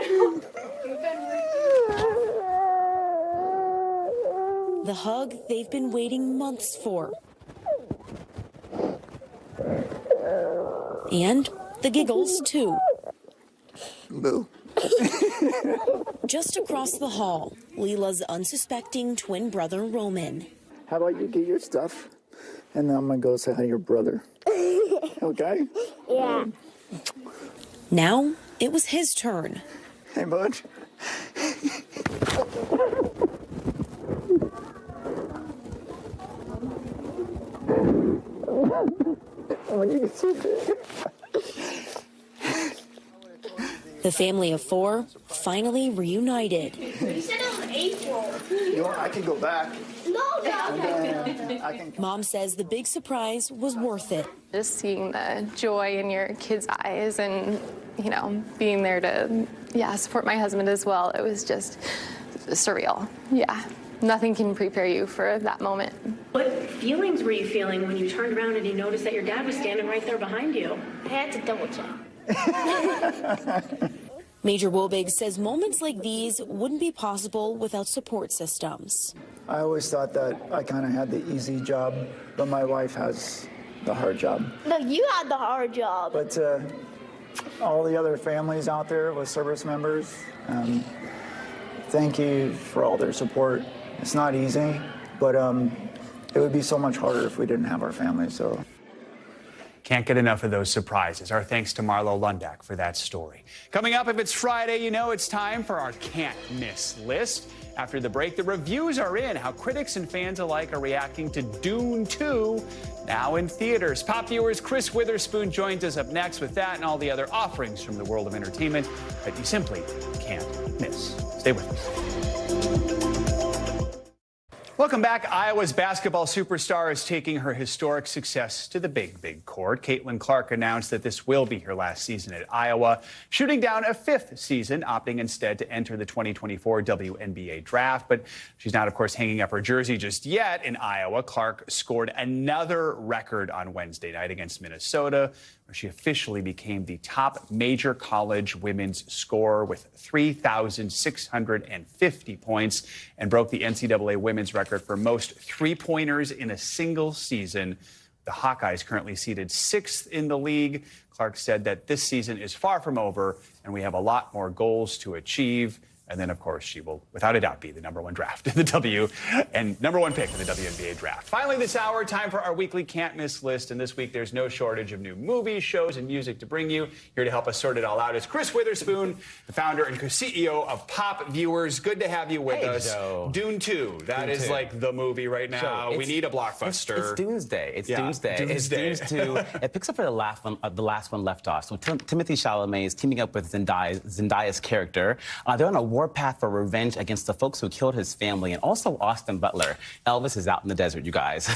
The hug they've been waiting months for. And the giggles, too. Boo. Just across the hall, Leela's unsuspecting twin brother, Roman. How about you get your stuff, and then I'm going to go say hi to your brother. Okay? Yeah. Now, it was his turn. Hey, bud. The family of four finally reunited. You said it was April. You know, I can go back. Mom says the big surprise was worth it. Just seeing the joy in your kids' eyes and, you know, being there to, support my husband as well. It was just surreal. Yeah. Nothing can prepare you for that moment. What feelings were you feeling when you turned around and you noticed that your dad was standing right there behind you? I had to double check. Major Wobig says moments like these wouldn't be possible without support systems. I always thought that I kind of had the easy job, but my wife has the hard job. No, you had the hard job. But all the other families out there with service members, thank you for all their support. It's not easy, but it would be so much harder if we didn't have our family. So. Can't get enough of those surprises. Our thanks to Marlo Lundak for that story. Coming up, if it's Friday, you know it's time for our can't miss list. After the break, the reviews are in, how critics and fans alike are reacting to Dune 2, now in theaters. Pop viewers Chris Witherspoon joins us up next with that and all the other offerings from the world of entertainment that you simply can't miss. Stay with us. Welcome back. Iowa's basketball superstar is taking her historic success to the big court. Caitlin Clark announced that this will be her last season at Iowa, shooting down a 5th season, opting instead to enter the 2024 WNBA draft. But she's not, of course, hanging up her jersey just yet in Iowa. Clark scored another record on Wednesday night against Minnesota, where she officially became the top major college women's scorer with 3,650 points and broke the NCAA women's record for most three-pointers in a single season. The Hawkeyes currently seated 6th in the league. Clark said that this season is far from over and we have a lot more goals to achieve. And then, of course, she will, without a doubt, be the #1 draft in the and #1 pick in the WNBA draft. Finally, this hour, time for our weekly can't miss list. And this week, there's no shortage of new movies, shows, and music to bring you. Here to help us sort it all out is Chris Witherspoon, the founder and CEO of Pop Viewers. Good to have you with us. Joe. Dune 2. That is like the movie right now. We need a blockbuster. It's Doomsday. It's Doomsday. Doomsday. It's Dune 2. It picks up where the last one left off. So Timothy Chalamet is teaming up with Zendaya's character. They're on a warpath for revenge against the folks who killed his family, and also Austin Butler. Elvis is out in the desert, you guys.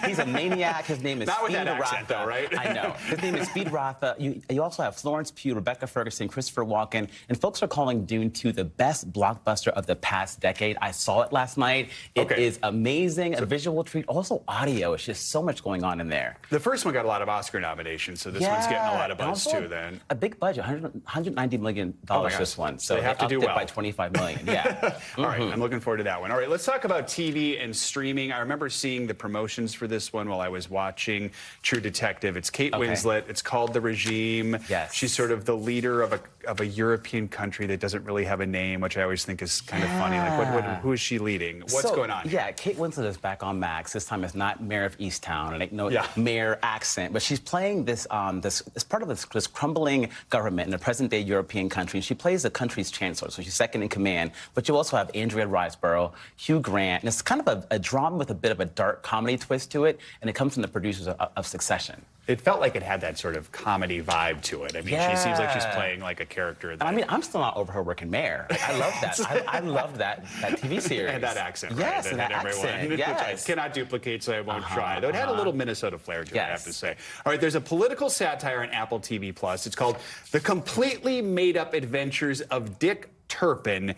He's a maniac. His name is Not with Speed that accent, Rafa. though, right? I know. His name is Speed Rafa. You also have Florence Pugh, Rebecca Ferguson, Christopher Walken, and folks are calling Dune 2 the best blockbuster of the past decade. I saw it last night. It is amazing, a visual treat. Also audio. It's just so much going on in there. The first one got a lot of Oscar nominations, so this one's getting a lot of buzz too. Then a big budget, $190 million this one. So they have to do upped it well by $25 million. Yeah. All right, I'm looking forward to that one. All right, let's talk about TV and streaming. I remember seeing the promotions for this one while I was watching True Detective. It's Kate Winslet. It's called The Regime. Yes. She's sort of the leader of a European country that doesn't really have a name, which I always think is kind of funny. Like, who is she leading? What's going on? Yeah, Kate Winslet is back on Max. This time it's not Mayor of Easttown, and no mayor accent, but she's playing this as part of this crumbling government in a present-day European country. She plays the country's chancellor, so she's second in command. But you also have Andrea Riseborough, Hugh Grant, and it's kind of a drama with a bit of a dark comedy twist to it, and it comes from the producers of Succession. It felt like it had that sort of comedy vibe to it. I mean, she seems like she's playing like a character. I mean, I'm still not over her working mayor. Like, I love that. I love that TV series. And that accent, yes, right? And that accent, yes. Which I cannot duplicate, so I won't try. Though it had a little Minnesota flair to it, I have to say. All right, there's a political satire on Apple TV Plus. It's called The Completely Made-Up Adventures of Dick Turpin.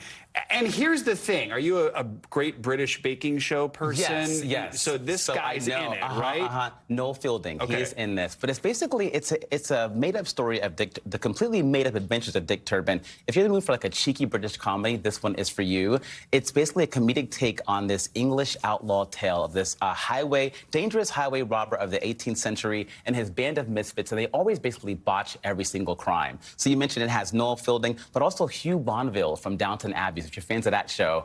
And here's the thing. Are you a great British baking show person? Yes. So this guy's in it, right? Noel Fielding. He is in this. But it's basically, it's a made-up story of the completely made-up adventures of Dick Turpin. If you're in the mood for like a cheeky British comedy, this one is for you. It's basically a comedic take on this English outlaw tale of this dangerous highway robber of the 18th century and his band of misfits. And they always basically botch every single crime. So you mentioned it has Noel Fielding, but also Hugh Bonneville from Downton Abbey. If you're fans of that show,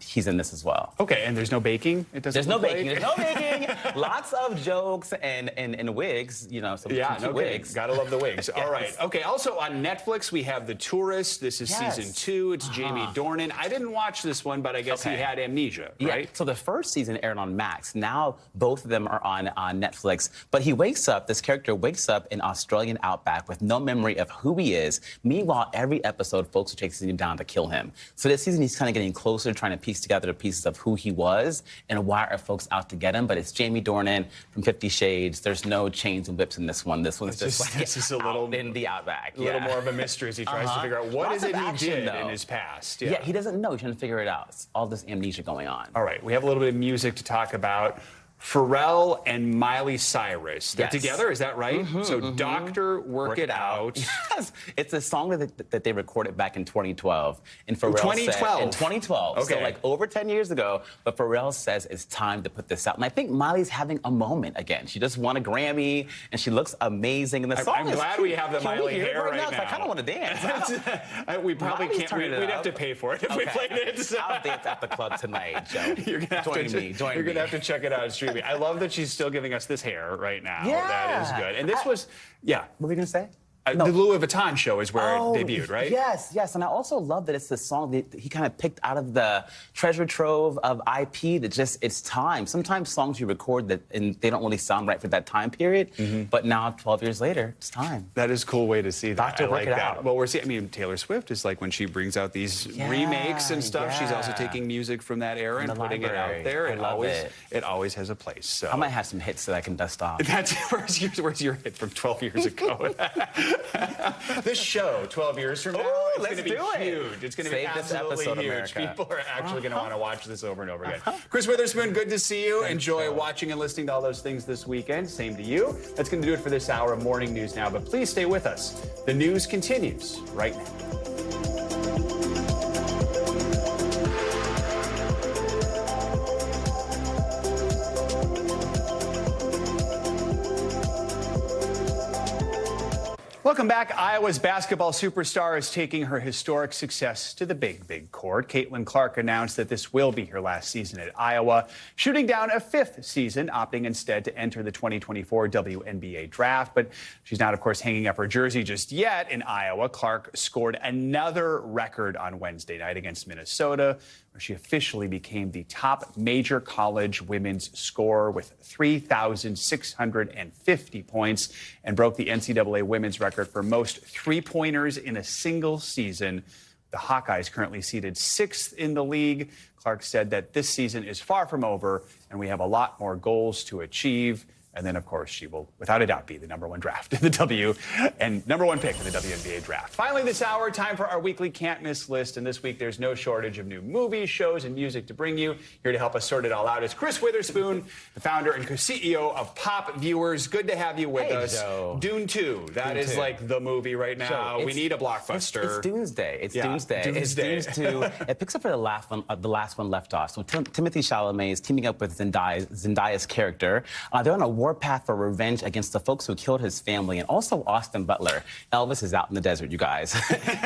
he's in this as well. Okay, and there's no baking? There's no baking. There's no baking. Lots of jokes and wigs, you know, some cute wigs. Gotta love the wigs. All right. Okay, also on Netflix, we have The Tourist. This is season 2. It's Jamie Dornan. I didn't watch this one, but I guess he had amnesia, right? Yeah. So the first season aired on Max. Now both of them are on Netflix. But this character wakes up in Australian outback with no memory of who he is. Meanwhile, every episode, folks are chasing him down to kill him. So this season, he's kind of getting closer, trying to piece together the pieces of who he was and why are folks out to get him. But it's Jamie Dornan from 50 Shades. There's no chains and whips in this one. This one's just a little in the outback. A little more of a mystery as he tries to figure out what is it he did in his past. Yeah, he doesn't know. He's trying to figure it out. It's all this amnesia going on. All right, we have a little bit of music to talk about. Pharrell and Miley Cyrus. They're together, is that right? So Doctor Work It Out. Yes. It's a song that they recorded back in 2012. And Pharrell 2012? Said, in 2012. Okay. So like over 10 years ago. But Pharrell says it's time to put this out. And I think Miley's having a moment again. She just won a Grammy and she looks amazing. And the song I'm glad we have the Miley hair right now. I kind of want to dance. We probably can't. We'd have to pay for it if we played it. I'll dance at the club tonight, Joe. You're gonna Join me. Gonna have to check it out streaming. I love that she's still giving us this hair right now. Yeah. That is good. And this was, What were you going to say? The Louis Vuitton show is where it debuted, right? Yes. And I also love that it's the song that he kind of picked out of the treasure trove of IP that just, it's time. Sometimes songs you record and they don't really sound right for that time period, but now 12 years later, it's time. That is a cool way to see that. Doctor, I like work it that. out. Well, we're seeing, I mean, Taylor Swift is like when she brings out these remakes and stuff, she's also taking music from that era and putting it out there. It always has a place. So I might have some hits that I can dust off. Where's your hit from 12 years ago? This show, 12 years from now, it's going to be huge. It's going to be absolutely huge. America. People are actually going to want to watch this over and over again. Chris Witherspoon, good to see you. Enjoy watching and listening to all those things this weekend. Same to you. That's going to do it for this hour of Morning News Now, but please stay with us. The news continues right now. Welcome back. Iowa's basketball superstar is taking her historic success to the big court. Caitlin Clark announced that this will be her last season at Iowa, shooting down a 5th season, opting instead to enter the 2024 WNBA draft. But she's not, of course, hanging up her jersey just yet. In Iowa, Clark scored another record on Wednesday night against Minnesota, where she officially became the top major college women's scorer with 3,650 points and broke the NCAA women's record for most three-pointers in a single season. The Hawkeyes currently seated 6th in the league. Clark said that this season is far from over and we have a lot more goals to achieve. And then, of course, she will, without a doubt, be the #1 draft in the #1 pick in the WNBA draft. Finally, this hour, time for our weekly can't miss list. And this week, there's no shortage of new movies, shows, and music to bring you. Here to help us sort it all out is Chris Witherspoon, the founder and CEO of Pop Viewers. Good to have you with us. Joe. Dune 2. That is like the movie right now. Joe, we need a blockbuster. It's Doomsday. It's Doomsday. Doomsday. It's Dune 2. It picks up where the last one left off. So Timothy Chalamet is teaming up with Zendaya's character. They're on a warpath for revenge against the folks who killed his family, and also Austin Butler. Elvis is out in the desert, you guys.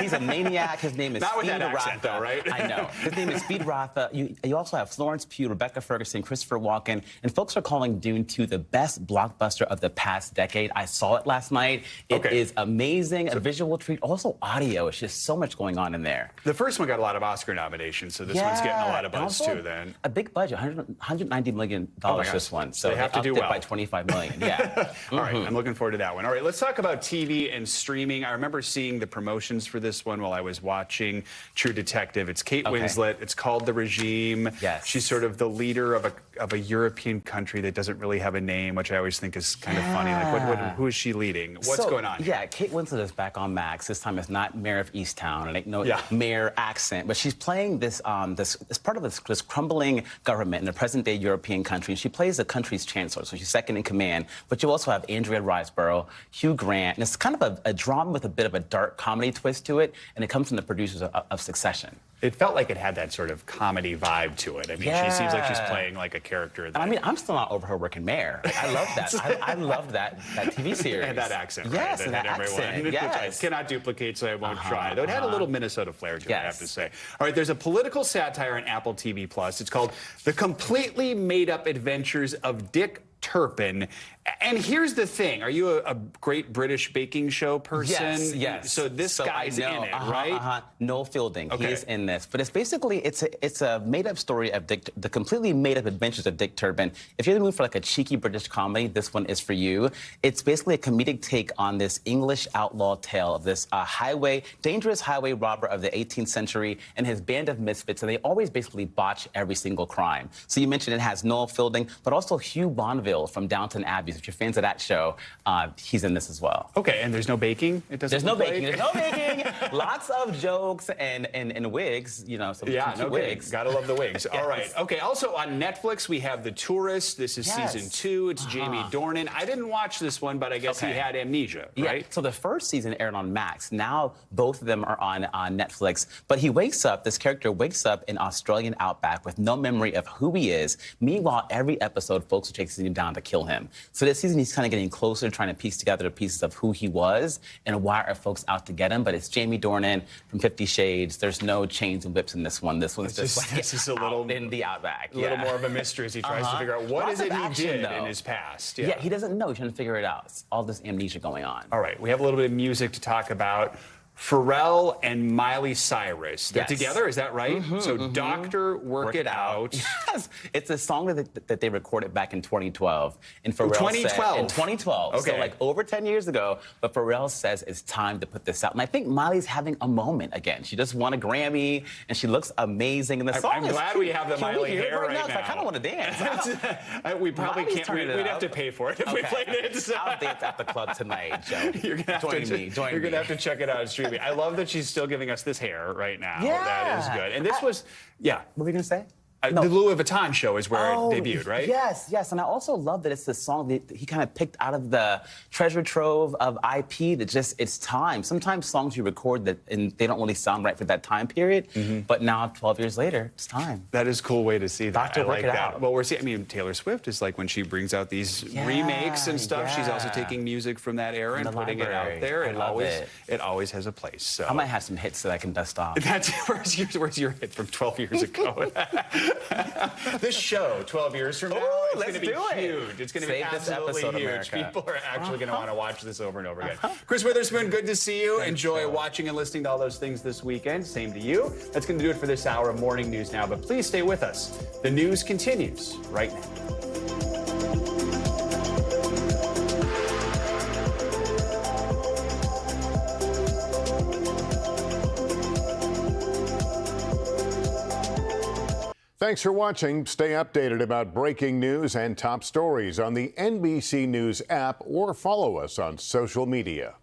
He's a maniac. His name is Not with Speed that accent, Rafa. though, right? I know. His name is Speed Rafa. You also have Florence Pugh, Rebecca Ferguson, Christopher Walken, and folks are calling Dune 2 the best blockbuster of the past decade. I saw it last night. It is amazing, a visual treat, also audio. It's just so much going on in there. The first one got a lot of Oscar nominations, so this one's getting a lot of buzz too. Then a big budget, $190 million. This one, so they have to do well by $25 million. Yeah. All right, I'm looking forward to that one. All right, let's talk about TV and streaming. I remember seeing the promotions for this one while I was watching True Detective. It's Kate Winslet. It's called The Regime. Yes. She's sort of the leader of a European country that doesn't really have a name, which I always think is kind of funny. Like, who is she leading? What's going on? Yeah, Kate Winslet is back on Max. This time it's not Mayor of Easttown. It ain't no mayor accent, but she's playing this as part of this crumbling government in a present-day European country. She plays the country's chancellor, so she's second in command. But you also have Andrea Riseborough, Hugh Grant, and it's kind of a drama with a bit of a dark comedy twist to it, and it comes from the producers of Succession. It felt like it had that sort of comedy vibe to it. I mean, she seems like she's playing like a character. I mean, I'm still not over her working mayor. I love that. I love that TV series. And that accent. Yes, right? and that accent. Yes. I cannot duplicate, so I won't try. Though it had a little Minnesota flair to it, I have to say. All right, there's a political satire on Apple TV+. It's called The Completely Made-Up Adventures of Dick Turpin. And here's the thing. Are you a Great British Baking Show person? Yes. So this guy's in it, right? Noel Fielding. He is in this. But it's basically, it's a made-up story of the completely made-up adventures of Dick Turpin. If you're in the mood for like a cheeky British comedy, this one is for you. It's basically a comedic take on this English outlaw tale of this dangerous highway robber of the 18th century and his band of misfits, and they always basically botch every single crime. So you mentioned it has Noel Fielding, but also Hugh Bonneville from Downton Abbey. If you're fans of that show, he's in this as well. Okay, and there's no baking? There's no baking. There's no baking. Lots of jokes and wigs, you know, some wigs. Gotta love the wigs. All right. Okay, also on Netflix, we have The Tourist. This is season 2. It's Jamie Dornan. I didn't watch this one, but I guess he had amnesia, right? Yeah. So the first season aired on Max. Now both of them are on Netflix. But this character wakes up in Australian outback with no memory of who he is. Meanwhile, every episode, folks are chasing him down to kill him. So this season, he's kind of getting closer, trying to piece together the pieces of who he was and why are folks out to get him. But it's Jamie Dornan from 50 Shades. There's no chains and whips in this one. This one's just like a little in the outback. A little more of a mystery as he tries to figure out what is it he did in his past. Yeah, he doesn't know. He's trying to figure it out. It's all this amnesia going on. All right, we have a little bit of music to talk about. Pharrell and Miley Cyrus. They're together, is that right? Doctor, Work It Out. Yes. It's a song that they recorded back in 2012. And Pharrell 2012? In 2012. Okay. So like over 10 years ago. But Pharrell says it's time to put this out. And I think Miley's having a moment again. She just won a Grammy, and she looks amazing. And the song I'm glad we have the Miley hair right now. I kind of want to dance. We probably can't. We'd have to pay for it if we played it. I'll dance at the club tonight, Joe. You're gonna Join me. You're going to have to check it out. I love that she's still giving us this hair right now. Yeah. That is good. And this was, What were you going to say? No. The Louis Vuitton show is where it debuted, right? Yes, yes. And I also love that it's the song that he kind of picked out of the treasure trove of IP that just, it's time. Sometimes songs you record that and they don't really sound right for that time period, but now 12 years later, it's time. That is a cool way to see that. Doctor, I like work it that. out. Well, we're seeing, I mean, Taylor Swift is like when she brings out these remakes and stuff, she's also taking music from that era and putting it out there. It always has a place. So I might have some hits that I can dust off. That's, where's your hit from 12 years ago? This show, 12 years from now, it's going to be huge. It's going to be absolutely huge. America. People are actually going to want to watch this over and over again. Chris Witherspoon, good to see you. Enjoy watching and listening to all those things this weekend. Same to you. That's going to do it for this hour of Morning News Now, but please stay with us. The news continues right now. Thanks for watching. Stay updated about breaking news and top stories on the NBC News app or follow us on social media.